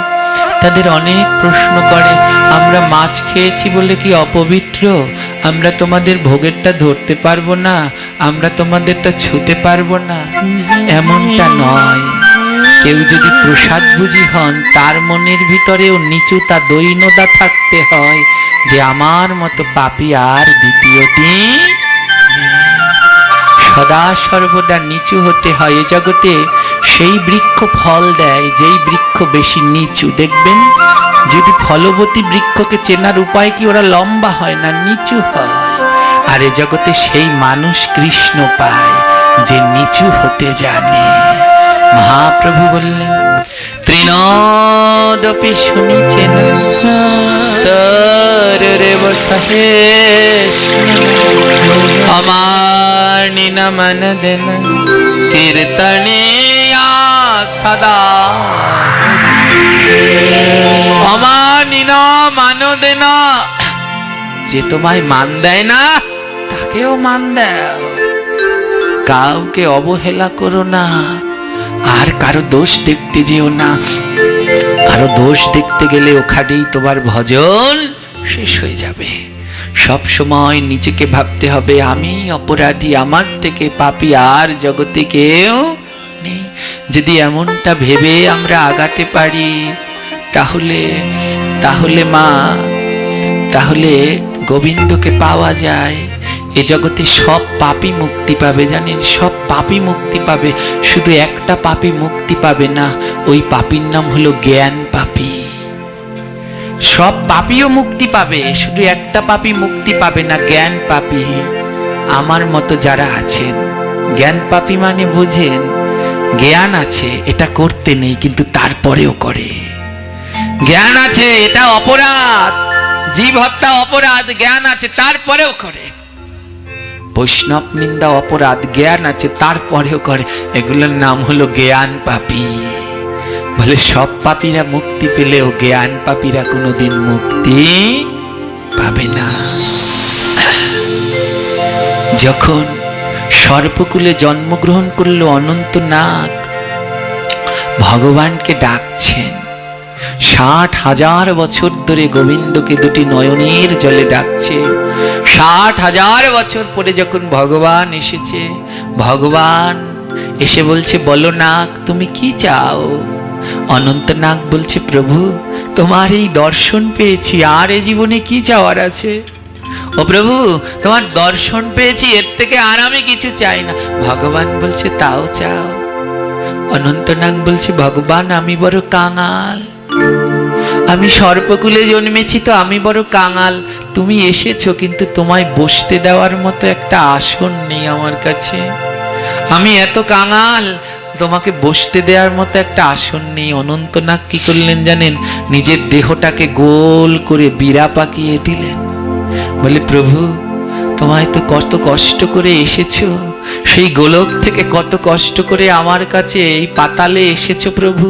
তাদের অনেক প্রশ্ন করে, আমরা মাছ খেয়েছি বলে কি অপবিত্র? আমরা তোমাদের ভোগেরটা ধরতে পারবো না, আমরা তোমাদেরটা ছুঁতে পারবো না। এমনটা নয়। কেউ যদি প্রসাদ বুঝি হন, তার মনের ভিতরেও নিচুতা দৈন্যতা থাকতে হয়, যে আমার মতো পাপী আর দ্বিতীয়টি সদা সর্বদা নিচু হতে হয়। এ জগতে সেই বৃক্ষ ফল দেয় যেই বৃক্ষ বেশি নিচু। দেখবেন, যদি ফলবতী বৃক্ষকে চেনার উপায় কি, ওরা লম্বা হয় না, নিচু হয়। আর এ জগতে সেই মানুষ কৃষ্ণ পায় যে নিচু হতে জানে। মহাপ্রভু বললেন, তৃণদপি শুনিছেন রে বসহেশ, আমার নিনা মন দেন কীর্তনে সদা, আমার নিনা মান দেন। যে তোমায় মান দেয় না তাকেও মান দাও, কাউকে অবহেলা করো না, আর কারো দোষ দেখতে যেও না। কারো দোষ দেখতে গেলে ওখানেই তোমার ভজন শেষ হয়ে যাবে। সব সময় নিজেকে ভাবতে হবে, আমি অপরাধী, আমার থেকে পাপী আর জগতে কেউ নেই। যদি এমনটা ভেবে আমরা আগাতে পারি, তাহলে মা, তাহলে গোবিন্দকে পাওয়া যায়। এ জগতে সব পাপী মুক্তি পাবে, জানেন, সব পাপী মুক্তি পাবে। শুধু একটা পাপী মুক্তি পাবে না, ওই পাপীর নাম হলো জ্ঞান পাপী। সব পাপীও মুক্তি পাবে, শুধু একটা পাপী মুক্তি পাবে না, জ্ঞান পাপী। আমার মতো যারা আছেন, জ্ঞান পাপী মানে বোঝেন, জ্ঞান আছে এটা করতে নেই কিন্তু তারপরেও করে। জ্ঞান আছে এটা অপরাধ, জীব হত্যা অপরাধ, জ্ঞান আছে তারপরেও করে। বৈষ্ণব নিন্দা অপরাধ, জ্ঞান আছে তারপরেও করে। এগুলোর নাম হলো জ্ঞান পাপী। বলে সব পাপীরা মুক্তি পেলেও জ্ঞান পাপীরা কোনোদিন মুক্তি পাবে না। যখন সর্পকুলে জন্মগ্রহণ করলো অনন্তনাগ, ভগবানকে ডাকছেন। 60,000 বছর ধরে গোবিন্দকে দুটি নয়নের জলে ডাকছে। 60,000 বছর পরে যখন ভগবান এসেছে, ভগবান এসে বলছে, বলো নাগ তুমি কি চাও? অনন্তনাগ বলছে, প্রভু তোমার এই দর্শন পেয়েছি, আর এ জীবনে কি চাওয়ার আছে? ও প্রভু, তোমার দর্শন পেয়েছি, এর থেকে আর আমি কিছু চাই না। ভগবান বলছে, তাও চাও? অনন্তনাগ বলছে, ভগবান আমি বড় কাঙাল, আমি সর্পকুলে জন্মেছি তো আমি বড় কাঙাল। তুমি এসেছো কিন্তু তোমায় বসতে দেওয়ার মতো একটা আসন নেই আমার কাছে। আমি এত কাঙাল, তোমাকে বসতে দেওয়ার মতো একটা আসন নেই। অনন্তনাগ কি করলেন জানেন? নিজের দেহটাকে গোল করে বিড়া পাকিয়ে দিলেন। বলে, প্রভু তোমায় তো কত কষ্ট করে এসেছো, সেই গোলক থেকে কত কষ্ট করে আমার কাছে এই পাতালে এসেছো প্রভু,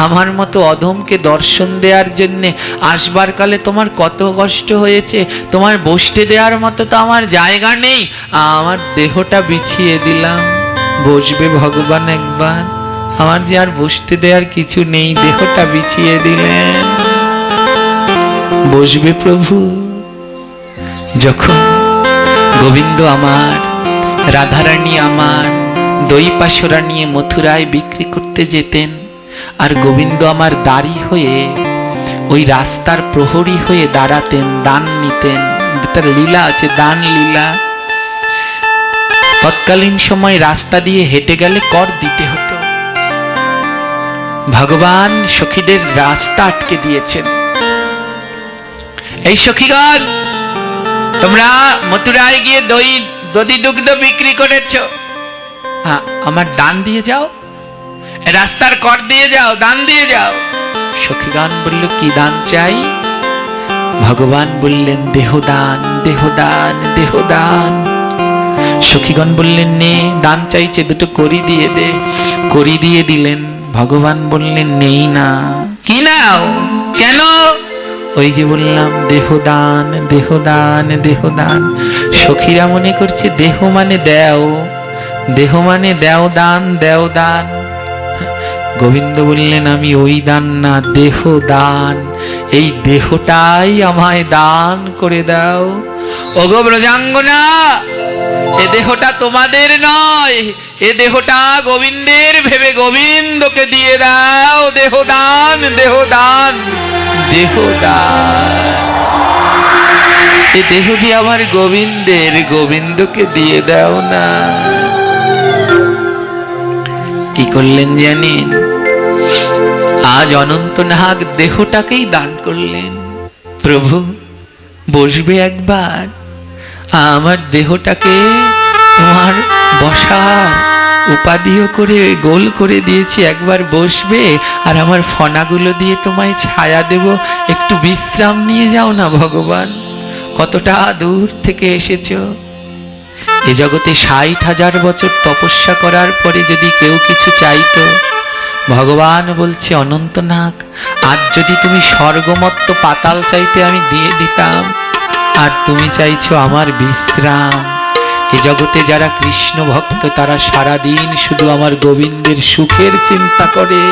আমার মতো অধমকে দর্শন দেওয়ার জন্যে। আসবার কালে তোমার কত কষ্ট হয়েছে, তোমার বসতে দেওয়ার মতো তো আমার জায়গা নেই, আমার দেহটা বিছিয়ে দিলাম। বসবে ভগবান একবার, আমার যে আর বসতে দেওয়ার কিছু নেই, দেহটা বিছিয়ে দিলেন। বসবে প্রভু। যখন গোবিন্দ আমার, রাধারানী আমার দই পাশরা নিয়ে মথুরায় বিক্রি করতে যেতেন, আর গোবিন্দ আমার দাড়ি হয়ে ওই রাস্তার প্রহরী হয়ে দাঁড়াতেন, দান নিতেন। একটা লীলা আছে, দান লীলা। তৎকালীন সময় রাস্তা দিয়ে হেঁটে গেলে কর দিতে হতো। ভগবান সখীদের রাস্তা আটকে দিয়েছেন। এই সখীগণ, তোমরা মথুরায় গিয়ে দধি দুগ্ধ বিক্রি করেছ, আমার দান দিয়ে যাও, রাস্তার কর দিয়ে যাও, দান দিয়ে যাও। সখীগণ বলল, কি দান চাই? ভগবান বললেন, দেহদান, দেহদান, দেহদান। সখীগণ বললেন, নে, দান চাইছে, দুটো করি দিয়ে দে। করি দিয়ে দিলেন। ভগবান বললেন, নেই না। কি নাও? কেন? ওই যে বললাম দেহদান, দেহদান, দেহদান। সখীরা মনে করছে দেহ মানে দেও, দেহ মানে দেও দান, দেও দান। গোবিন্দ বললেন, আমি ওই দান না, দেহ দান। এই দেহটাই আমায় দান করে দাও। ওগো ব্রজাঙ্গনা, এ দেহটা তোমাদের নয়, এ দেহটা গোবিন্দের ভেবে গোবিন্দকে দিয়ে দাও। দেহদান, দেহদান, দেহদান। এ দেহ যে আমার গোবিন্দের, গোবিন্দকে দিয়ে দাও না। কি করলেন জানেন? আজ অনন্তনাগ দেহটাকেই দান করলেন। প্রভু বসবে একবার, আমার দেহটাকে তোমার বসার উপাধিও করে গোল করে দিয়েছি, একবার বসবে, আর আমার ফনাগুলো দিয়ে তোমায় ছায়া দেব, একটু বিশ্রাম নিয়ে যাও না ভগবান। কতটা দূর থেকে এসেছো। এ জগতে 60,000 বছর তপস্যা করার পরে যদি কেউ কিছু চাইতো, ভগবান বলছে, অনন্তনাগ, আজ যদি তুমি স্বর্গমত্ত পাতাল চাইতে আমি দিয়ে দিতাম, আর তুমি চাইছো আমার বিশ্রাম। এ জগতে যারা কৃষ্ণ ভক্ত, তারা সারাদিন শুধু আমার গোবিন্দের সুখের চিন্তা করে,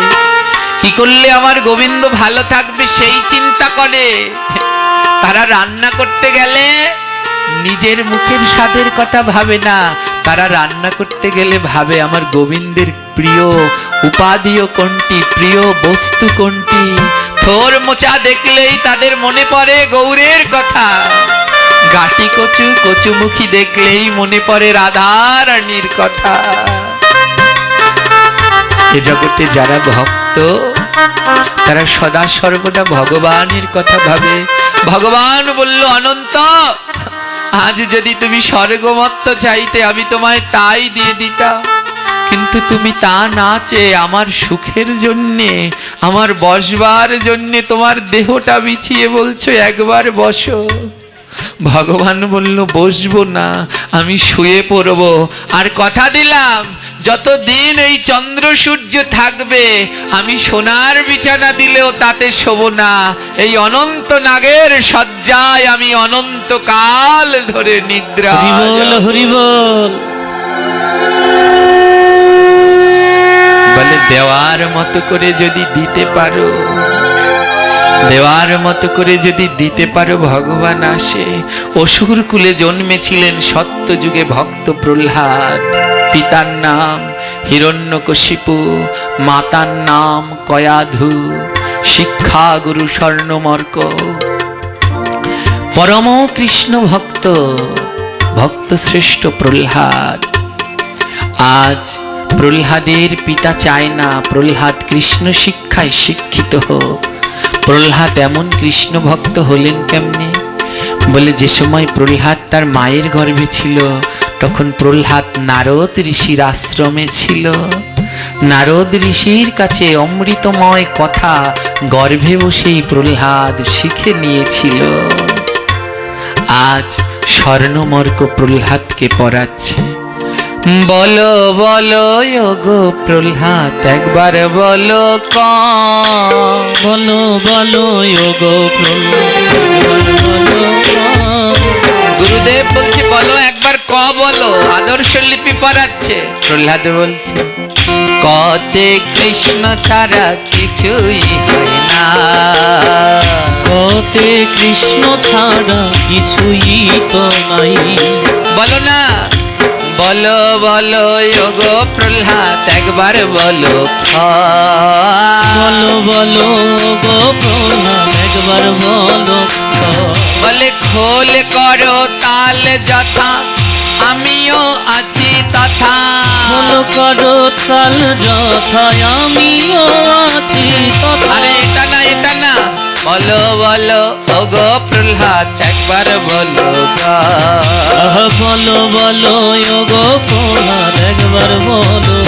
কি করলে আমার গোবিন্দ ভালো থাকবে সেই চিন্তা করে। তারা রান্না করতে গেলে নিজের মুখের স্বাদের কথা ভাবে না, তারা রান্না করতে গেলে ভাবে আমার গোবিন্দের প্রিয় উপাদেয় কোনটি, প্রিয় বস্তু কোনটি। থোর মোচা দেখলেই তাদের মনে পড়ে গৌরের কথা, গাটি কচু কচুমুখী দেখলেই মনে পড়ে রাধা রানীর কথা। এ জগতে যারা ভক্ত, তারা সদা সর্বদা ভগবানের কথা ভাবে। ভগবান বলল, অনন্ত, আজ যদি তুমি স্বর্গমত্ত চাইতে, আমি তোমায় তাই দিয়ে দিতাম, কিন্তু তুমি তা না চেয়ে আমার সুখের জন্যে, আমার বসবার জন্যে তোমার দেহটা বিছিয়ে বলছো একবার বসো। ভগবান বলল, বসবো না, আমি শুয়ে পড়বো। আর কথা দিলাম, যতদিন এই চন্দ্র সূর্য থাকবে, আমি সোনার বিছানা দিলেও তাতে শোবো না। এই অনন্ত নাগের শয্যায় আমি অনন্তকাল ধরে নিদ্রা। হরিবল, হরিবল। বলে, দেওয়ার মতো করে যদি দিতে পারো, দেওয়ার মতো করে যদি দিতে পারো, ভগবান আসে। অসুর কুলে জন্মেছিলেন সত্যযুগে ভক্ত প্রহ্লাদ। পিতার নাম হিরণ্যকশিপু, মাতার নাম কয়াধু, শিক্ষা গুরু স্বর্ণমর্ক। পরম কৃষ্ণ ভক্ত, ভক্ত শ্রেষ্ঠ প্রহ্লাদ। আজ প্রহ্লাদের পিতা চায় না প্রহ্লাদ কৃষ্ণ শিক্ষায় শিক্ষিত হোক। প্রহ্লাদ এমন কৃষ্ণ ভক্ত হলেন কেমনে? বলে, যে সময় প্রহ্লাদ তার মায়ের গর্ভে ছিল, তখন প্রহ্লাদ নারদ ঋষির আশ্রমে ছিল। নারদ ঋষির কাছে অমৃতময় কথা গর্ভে বসেই প্রহ্লাদ শিখে নিয়েছিল। আজ স্বর্ণমর্ক প্রহ্লাদকে পড়াচ্ছে। বলো বলো গো প্রহ্লাদ, একবার বলো কম। বলো বলো গো প্রহ্লাদ, একবার বলো কম। গুরুদেব বলছে, বলো একবার কম। বলো, আদর্শ লিপি পড়াচ্ছে। প্রহ্লাদ বলছে কতে কৃষ্ণ ছাড়া কিছুই হয় না, কতে কৃষ্ণ ছাড়া কিছুই তো নাই। বলো না, বলো বলো গো প্রহ্লাদ একবার বলো বলো বলো গো প্রহ্লাদ একবার বলো। বলে খোল করো তাল যথা, আমিও আছি তথা। খোল করো তাল যথা, আমিও আছি তথা। আরে এটা না, এটা না, বলো বলো গো প্রহ্লাদ একবার বলো বলো বলো গো প্রহ্লাদ একবার বলো।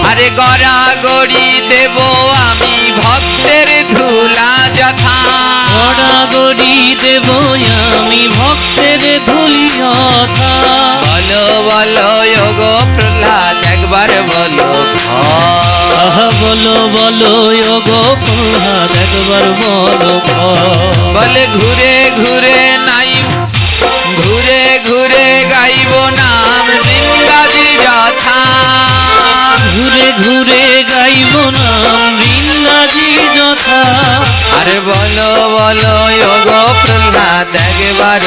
আরে গড়া গড়ি দেব আমি ভক্তের ধুলা যথা। গড়াগড়ি দেব আমি ভক্তের ধুলি যথা। বলো বলো গো প্রহ্লাদ একবার বলো বলো বলো গো প্রহ্লাদ একবার বলো। বলে ঘুরে ঘুরে নাই, ঘুরে ঘুরে গাইব নাম বৃন্দাদি যথা। ঘুরে ঘুরে গাইব নাম বৃন্দাজি যথা। আরে বলো বলো গো প্রহ্লাদ একবার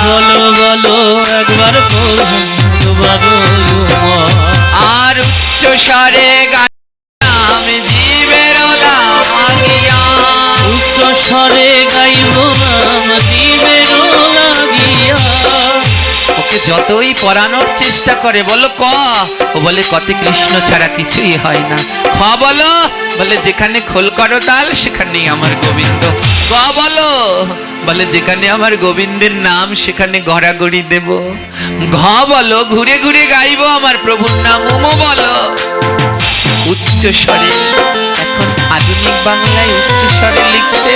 বলো বলো একবার প্রহ্লাদ একবার। আর উচ্চ স্বরে গাই নাম জীবের লাগিয়া। উচ্চ স্বরে গাইব নাম জীবের লাগিয়া। ওকে যতই পড়ানোর চেষ্টা করে, বলো ক, ও বলে কতে কৃষ্ণ ছাড়া কিছুই হয় না। খ বলো, বলে যেখানে খোল করো তাল সেখানেই আমার গোবিন্দ। ক বলো, বলে যেখানে আমার গোবিন্দের নাম সেখানে গড়াগড়ি দেব। ঘ বলো, ঘুরে ঘুরে গাইব আমার প্রভুর নাম। উম বলো, উচ্চ স্বরে। এখন আধুনিক বাংলায় উচ্চ স্বরে লিখতে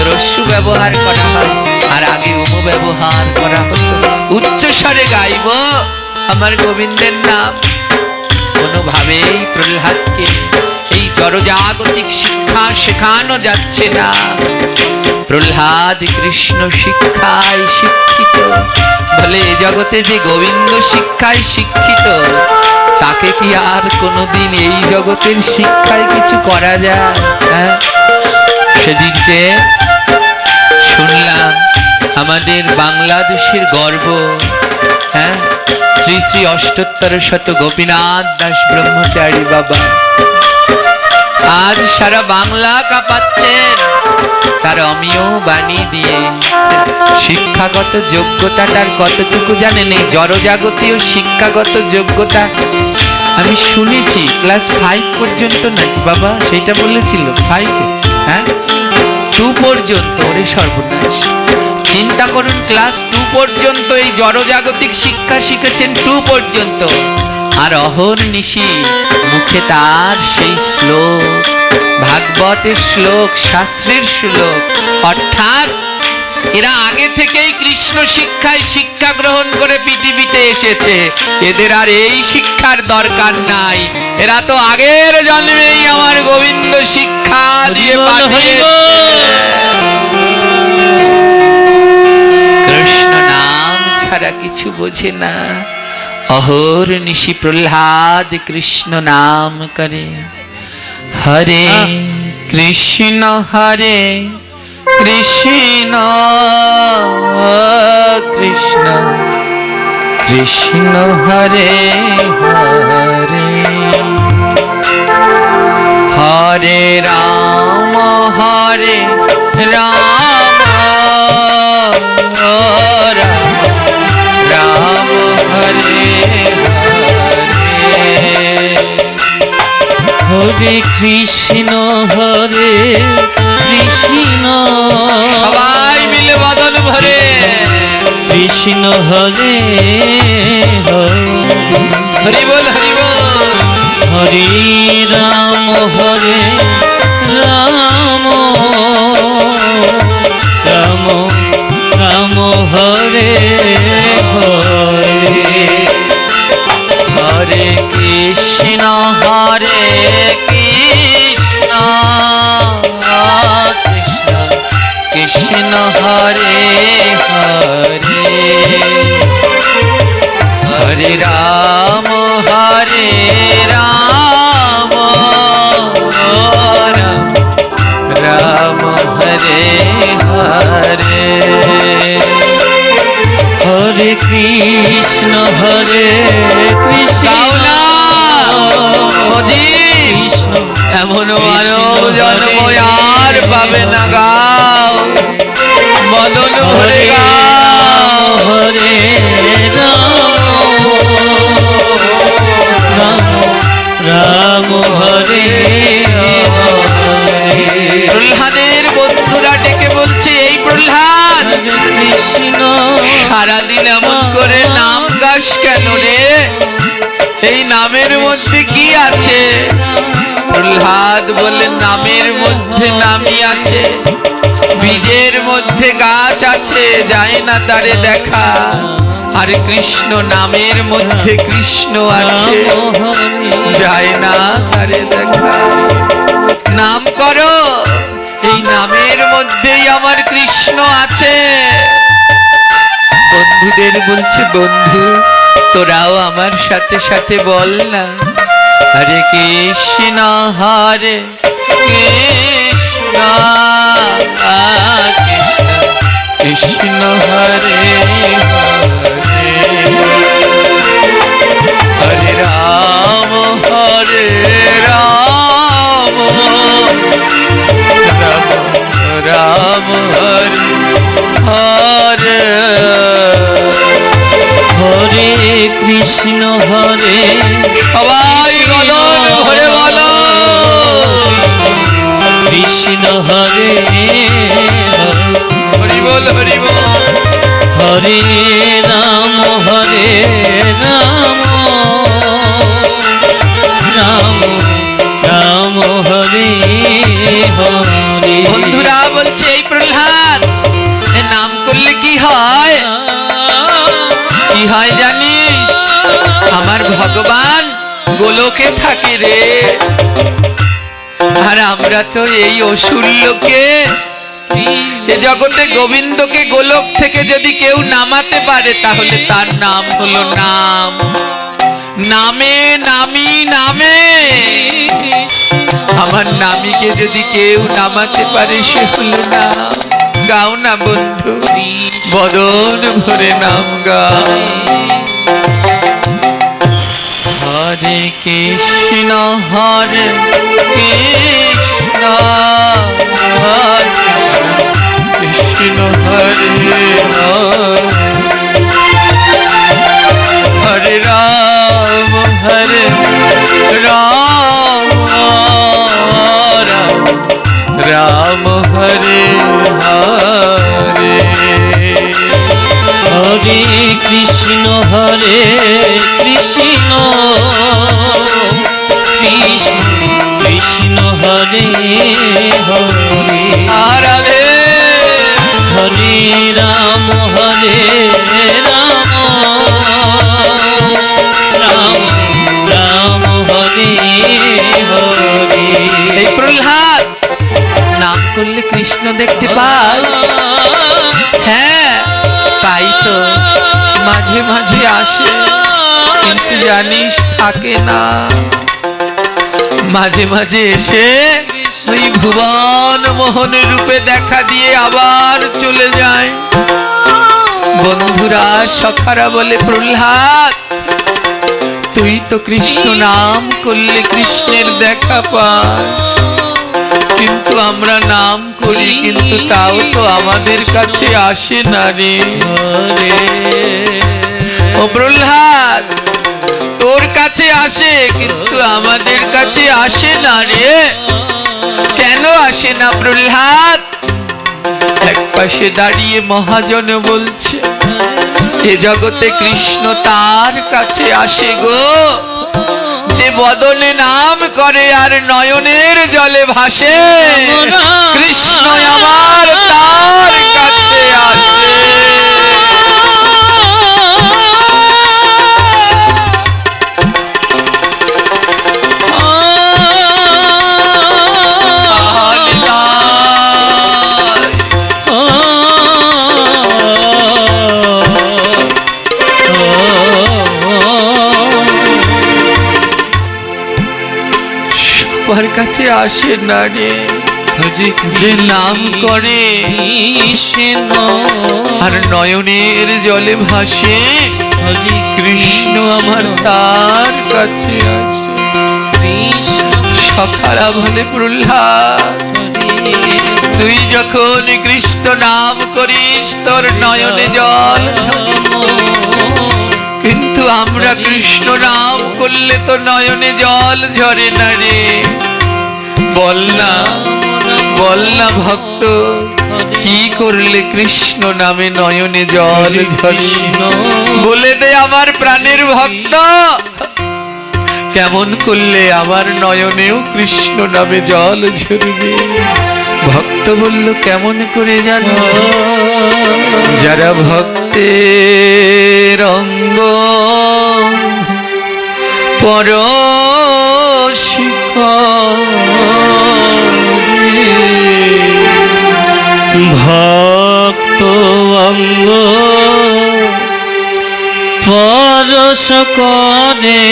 রস্যু ব্যবহার করা হয়, আর আগে উম ব্যবহার করা হতো। উচ্চ স্বরে গাইব আমার গোবিন্দের নাম। কোনোভাবেই প্রহ্লাদকে এই জড়জাগতিক শিক্ষা শেখানো যাচ্ছে না। প্রহ্লাদ কৃষ্ণ শিক্ষায় শিক্ষিত, বলে এ জগতে যে গোবিন্দ শিক্ষায় শিক্ষিত, তাকে কি আর কোনোদিন এই জগতের শিক্ষায় কিছু করা যায়? হ্যাঁ, সেদিনকে শুনলাম আমাদের বাংলাদেশের গর্ব, হ্যাঁ, শ্রী শ্রী অষ্টোত্তর শত গোপীনাথ দাস ব্রহ্মচারী বাবা আজ সারা বাংলা কাঁপাচ্ছেন তার অমিয় বাণী দিয়ে। শিক্ষাগত যোগ্যতাটার কতটুকু জানেন? এই জড়জাগতীয় শিক্ষাগত যোগ্যতা আমি শুনেছি ক্লাস 5 পর্যন্ত নাকি বাবা, সেটা বলেছিল 5, হ্যাঁ 2 পর্যন্ত। ওরে সর্বনাশ, চিন্তা করুন, ক্লাস 2 পর্যন্ত এই জড়জাগতিক শিক্ষা শিখেছেন, 2 পর্যন্ত। আর অহর্নিশি মুখে তার সেই শ্লোক, ভাগবতের শ্লোক, শাস্ত্রের শ্লোক। অর্থাৎ এরা আগে থেকেই কৃষ্ণ শিক্ষায় শিক্ষা গ্রহণ করে পৃথিবীতে এসেছে, এদের আর এই শিক্ষার দরকার নাই। এরা তো আগের জন্মেই আমার গোবিন্দ শিক্ষা দিয়ে পাঠিয়েছে। কৃষ্ণ নাম ছাড়া কিছু বোঝে না। অহর্নিশি প্রহ্লাদ কৃষ্ণ নাম করে। হরে কৃষ্ণ হরে কৃষ্ণ কৃষ্ণ কৃষ্ণ হরে হরে, হরে রাম হরে রাম রাম হরে হরে। হরে কৃষ্ণ হরে কৃষ্ণ, সবাই মিলে বদন ভরে কৃষ্ণ হরে হরে। হরি বল হরি বল। হরে রাম হরে রাম রাম রাম হরে হরে। হরে কৃষ্ণ হরে কৃষ্ণ কৃষ্ণ কৃষ্ণ হরে হরে। রাম হরে হরে হরে কৃষ্ণ গাও না অজিত, কৃষ্ণ এমন মানব জন্ম আর পাবে না, গাও মদন ভরে গাও। হরে রাম রাম হরে হরে প্রহ্লাদের বন্ধুরা ডেকে বলছে, এই প্রহ্লাদ, কৃষ্ণ সারাদিন এমন করে নাম গাস কেন রে? এই নামের মধ্যে কি আছে? প্রহ্লাদ বলে, নামের মধ্যে নামই আছে, বীজের মধ্যে গাছ আছে, যায় না তারে দেখা। আর কৃষ্ণ নামের মধ্যে কৃষ্ণ আছে, যায় না তারে দেখা। নাম করো, এই নামের মধ্যেই আমার কৃষ্ণ আছে। বন্ধুদের বলছে, বন্ধু তোরাও আমার সাথে সাথে বল না, হরে কৃষ্ণ হরে কৃষ্ণ কৃষ্ণ হরে হরে হরে রাম রাম রাম হরে হরে হরে কৃষ্ণ হরে সবাই গদন ভরে বলো, কৃষ্ণ হরে হরি বল হরি বল। হরে রাম রাম রাম হরে হরে। বন্ধুরা বলছে, এই প্রহ্লাদ, এ নাম করলে কি হয়? কি হয় জানিস? আমার ভগবান গোলকে থাকে রে, আর আমরা তো এই অসুর লোকে। এ জগতে গোবিন্দকে গোলক থেকে যদি কেউ নামাতে পারে, তাহলে তার নাম হলো নাম। নামে নামি নামে, আমার নামীকে যদি কেউ নামাতে পারে, সে হলো নাম। গাও না বন্ধু, বদন ভরে নাম গাও। হরে কৃষ্ণ হরে কৃষ্ণ কৃষ্ণ হরে হরে রাম রাম হরে হরে হরে কৃষ্ণ কৃষ্ণ কৃষ্ণ হরে হরে রাধে হরে রাম রাম হরে হরে। এই প্রহ্লাদ, নাম করলে কৃষ্ণ দেখতে পায়। হ্যাঁ তাই তো, মাঝে মাঝে আসে, কিন্তু জানিস থাকে না। মাঝে মাঝে এসে ওই ভুবন মোহন রূপে দেখা দিয়ে আবার চলে যায়। বন্ধুরা সখারা বলে, প্রহ্লাদ তুই তো কৃষ্ণ নাম করলে কৃষ্ণের দেখা পাস, কিন্তু আমরা নাম করি, কিন্তু তাও তো আমাদের কাছে আসে না রে। ও প্রহ্লাদ, তোর কাছে আসে, কিন্তু আমাদের কাছে আসে না রে। কেন আসে না প্রহ্লাদ? এক পাশে দাঁড়িয়ে মহাজন বলছে, এ জগতে কৃষ্ণ তার কাছে আসে গো, যে বদনে নাম করে আর নয়নের জলে ভাসে। কৃষ্ণ আমার তার কাছে আসে। সবার কাছে আসে না রে। হরে যে নাম করে কৃষ্ণ আর নয়নের জলে ভাসে, হরে কৃষ্ণ আমার তার কাছে আসে। কৃষ্ণ সখারা বলে প্রহ্লাদ, তুই যখন কৃষ্ণ নাম করিস তোর নয়নে জল ঝরে। কিন্তু আমরা কৃষ্ণ নাম করলে তো নয়নে জল ঝরে না রে। বল না, বল না ভক্ত, কি করলে কৃষ্ণ নামে নয়নে জল ঝরে? বলে দে আমার প্রাণের ভক্ত, কেমন করলে আমার নয়নেও কৃষ্ণ নামে জল ঝরবে? ভক্ত বলল, কেমন করে জানো? যারা ভক্তের অঙ্গ পরশ করে, ভক্ত অঙ্গ পরশ করে,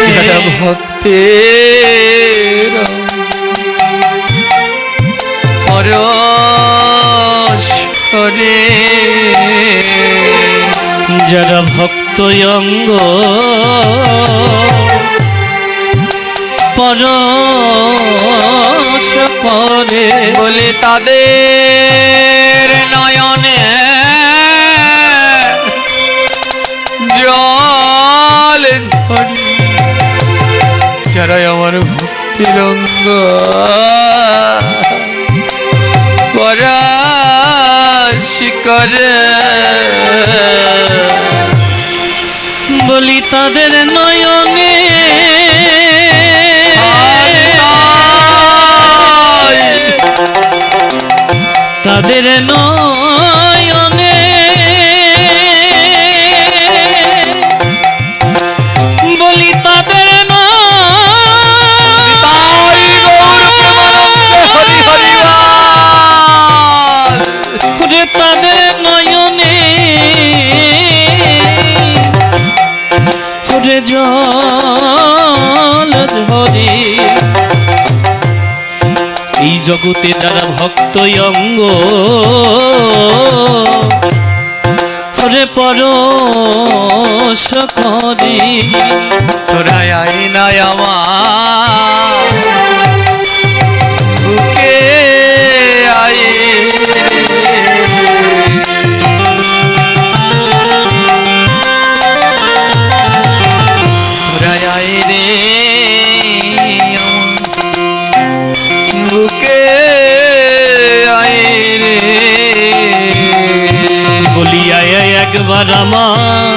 যারা ভক্তের পরশ করে, যারা ভক্ত অঙ্গ পরশ করে, বলে তাদের নয়নে জল ঝরে। যারা আমার ভক্তির অঙ্গ পরশ করে, বলি তাদের নয়নে তাদের নয়নে বলি তাদের নয়নে তাদের নয়নে করে জল ঝরে। এই জগতে যারা ভক্ত অঙ্গ করে পরশ করে, তোরা আইনায় আমার বুকে আয়ে, তোরা আয় রে বুকে আয় রে। বলি আয় একবার আমার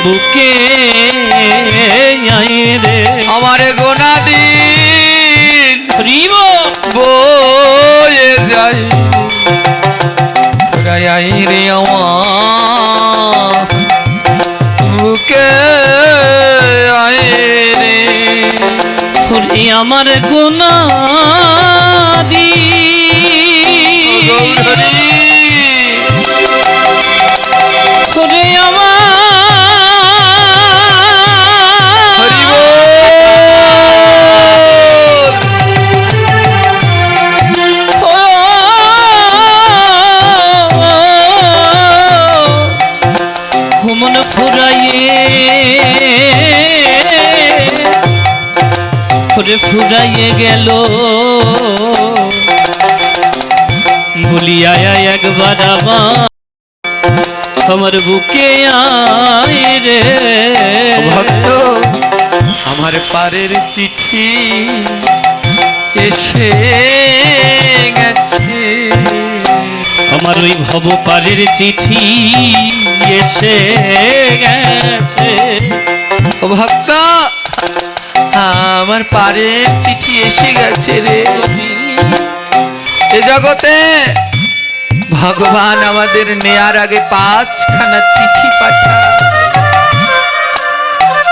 বুকে আয় রে। আমার গোনা দিন হরিব বয়ে যায়, তোরা আয় রে আমার বুকে আয় রে। হরি আমার গুনা দি গৌরহরি হরি আমার হরি বল। মন ফুরাইয়ে গেল, বলি আয় একবার আমার বুকে আয় রে। ভক্ত, আমার পারের চিঠি এসে গেছে, আমার ওই ভব পারের চিঠি এসে গেছে। ও ভক্ত, আমার পারের চিঠি এসে গেছে রে। এ জগতে ভগবান আমাদের নেয়ার আগে 5খানা চিঠি পাঠায়।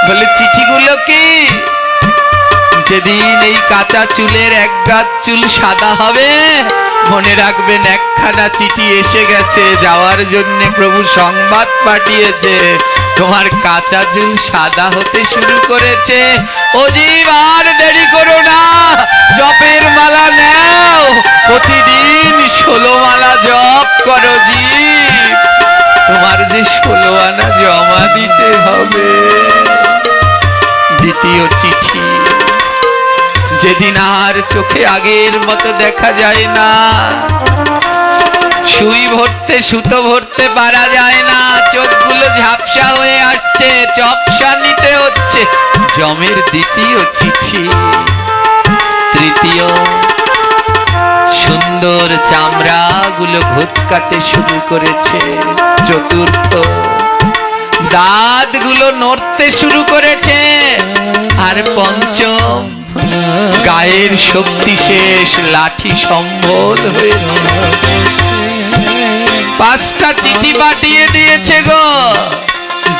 বলে চিঠিগুলো কি? যেদিন এই কাঁচা চুলের এক গাছ চুল সাদা হবে, মনে রাখবেন একখানা চিঠি এসে গেছে যাওয়ার জন্য। প্রভু সংবাদ পাঠিয়েছে তোমার কাঁচা চুল সাদা হতে শুরু করেছে। ও জীব, আর দেরি করো না, জপের মালা নেও, প্রতিদিন 16 মালা জপ করো জীব, তোমার যে 16 আনা জমা দিতে হবে। দ্বিতীয় চিঠি। যেদিন আর চোখে আগের মতো দেখা যায় না, সুই ভরতে সুতো ভরতে পারা যায় না, চোখগুলো ঝাপসা হয়ে আসছে, চপসা নিতে হচ্ছে, জমের দ্বিতীয় চিঠি। তৃতীয়, সুন্দর চামড়া গুলো ঘুচকাতে শুরু করেছে। চতুর্থ, দাঁত গুলো নড়তে শুরু করেছে। আর পঞ্চম, গায়ের শক্তি শেষ, লাঠি সম্বল হয়েছে। 5টা চিঠি পাঠিয়ে দিয়েছে গো,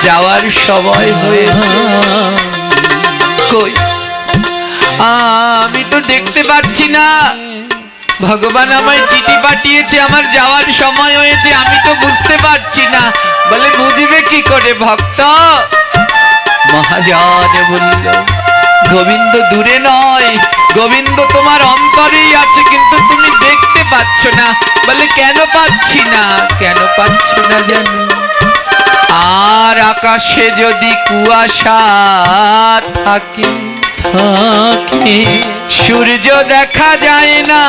যাওয়ার সময় হয়েছে। কই, আমি তো দেখতে পাচ্ছি না। ভগবান আমায় চিঠি পাঠিয়েছে, আমার যাওয়ার সময় হয়েছে, আমি তো বুঝতে পারছি না। বলে বুঝবে কি করে ভক্ত? মহাজন বলল, গোবিন্দ দূরে নয়, গোবিন্দ তোমার অন্তরেই আছে, কিন্তু তুমি দেখতে পাচ্ছ না। বলে কেন পাচ্ছি না? কেন পাচ্ছ না জানি? আর আকাশে যদি কুয়াশা থাকে, সূর্য দেখা যায় না।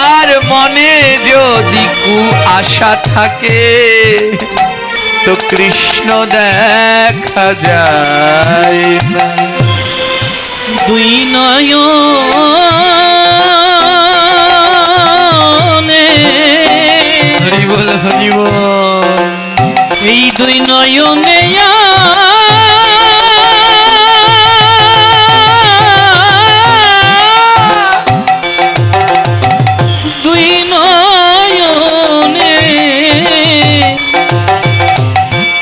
আর মনে যদি কুয়াশা থাকে, তো কৃষ্ণ দেখা যায় না। দুই নয়নে, হরি বল হরি বল। এই দুই নয়নে দুই নয়নে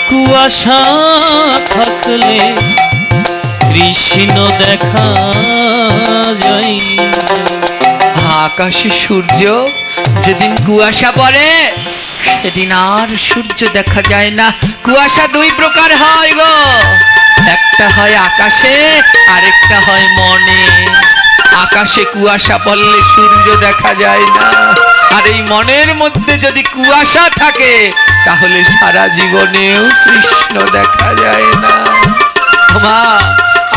কুয়াশা থাকলে কৃষ্ণ দেখা যায়। আকাশে সূর্য যেদিন কুয়াশা পড়ে, সেদিন আর সূর্য দেখা যায় না। কুয়াশা 2 প্রকার হয় গো, একটা হয় আকাশে, আরেকটা হয় মনে। আকাশে কুয়াশা পড়লে সূর্য দেখা যায় না, আর এই মনের মধ্যে যদি কুয়াশা থাকে, তাহলে সারা জীবনেও কৃষ্ণ দেখা যায় না। মা,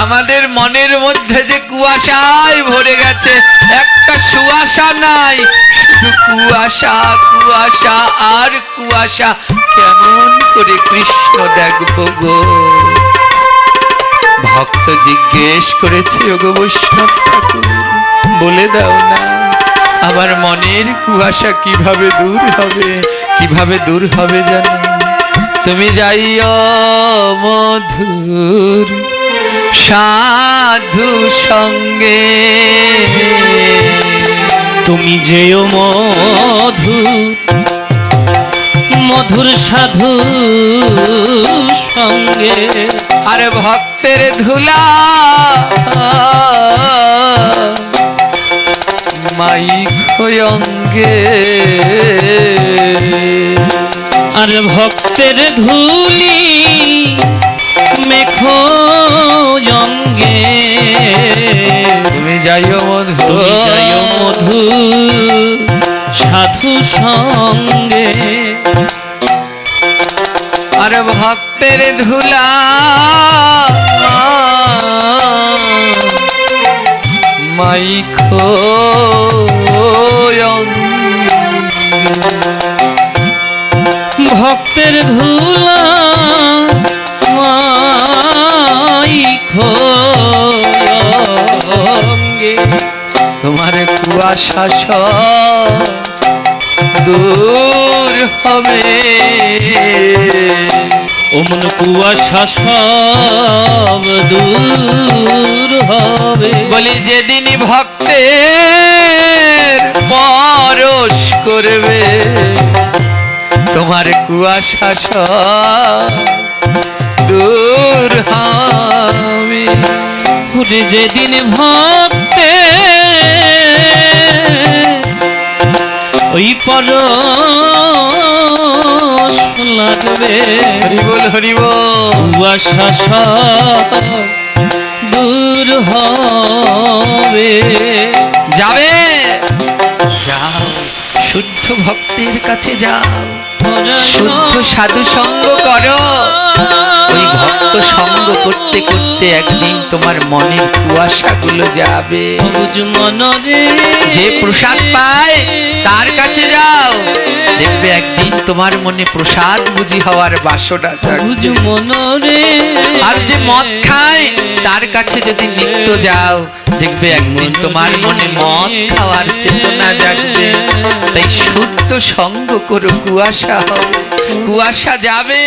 আমাদের মনের মধ্যে যে কুয়াশায় ভরে গেছে, একটা সুয়াশা নাই, শুধু কুয়াশা কুয়াশা আর কুয়াশা। কেমন করে কৃষ্ণ দেখবো গো? ভক্ত জিজ্ঞেস করেছে, ওগো বৈষ্ণব ঠাকুর, বলে দাও না, আমার মনের কুয়াশা কিভাবে দূর হবে? কিভাবে দূর হবে জানো? তুমি যাইও মধুর সাধু সঙ্গে, তুমি যেও মধুর সাধু সঙ্গে। আর ভক্তের ধুলা মাইখয়ঙ্গে, আর ভক্তের ধুলি মেখো অঙ্গে। তুমি যাইও মধু, মধু সাধু সঙ্গে। আর ভক্তের ধুলা মাইখয়ঙ্গে। ভক্তের ধুলা মাইখয়ঙ্গে। তোমার কুয়াশা সব দূর হবে, ওমন কুয়াশা সব দূর হবে। বলি যেদিন ভক্তের পরশ করবে, তোমার কুয়াশা সব দূর হবে। ওরে যেদিন ভক্তে ওই পরশ লাগবে, হরি বল হরি বল। কুয়াশা সব দূর হবে। যাবে, যাও শুদ্ধ ভক্তের কাছে যাও, শুদ্ধ সাধু সঙ্গ করো। ওই ভক্ত সঙ্গ করতে করতে একদিন তোমার মনের কুয়াশাগুলো যাবে। বুঝ মনরে যে প্রসাদ পায় তার কাছে যাও, দেখবে একদিন তোমার মনে প্রসাদ বুঝি হওয়ার বাসনা বুঝ জাগবে। মনরে আর যে মদ খায় তার কাছে যদি নিত্য যাও, দেখবে একদিন তোমার মনে মদ খাওয়ার চেতনা জাগবে। তাই শুদ্ধ সঙ্গ করো, কুয়াশা হও, কুয়াশা যাবে।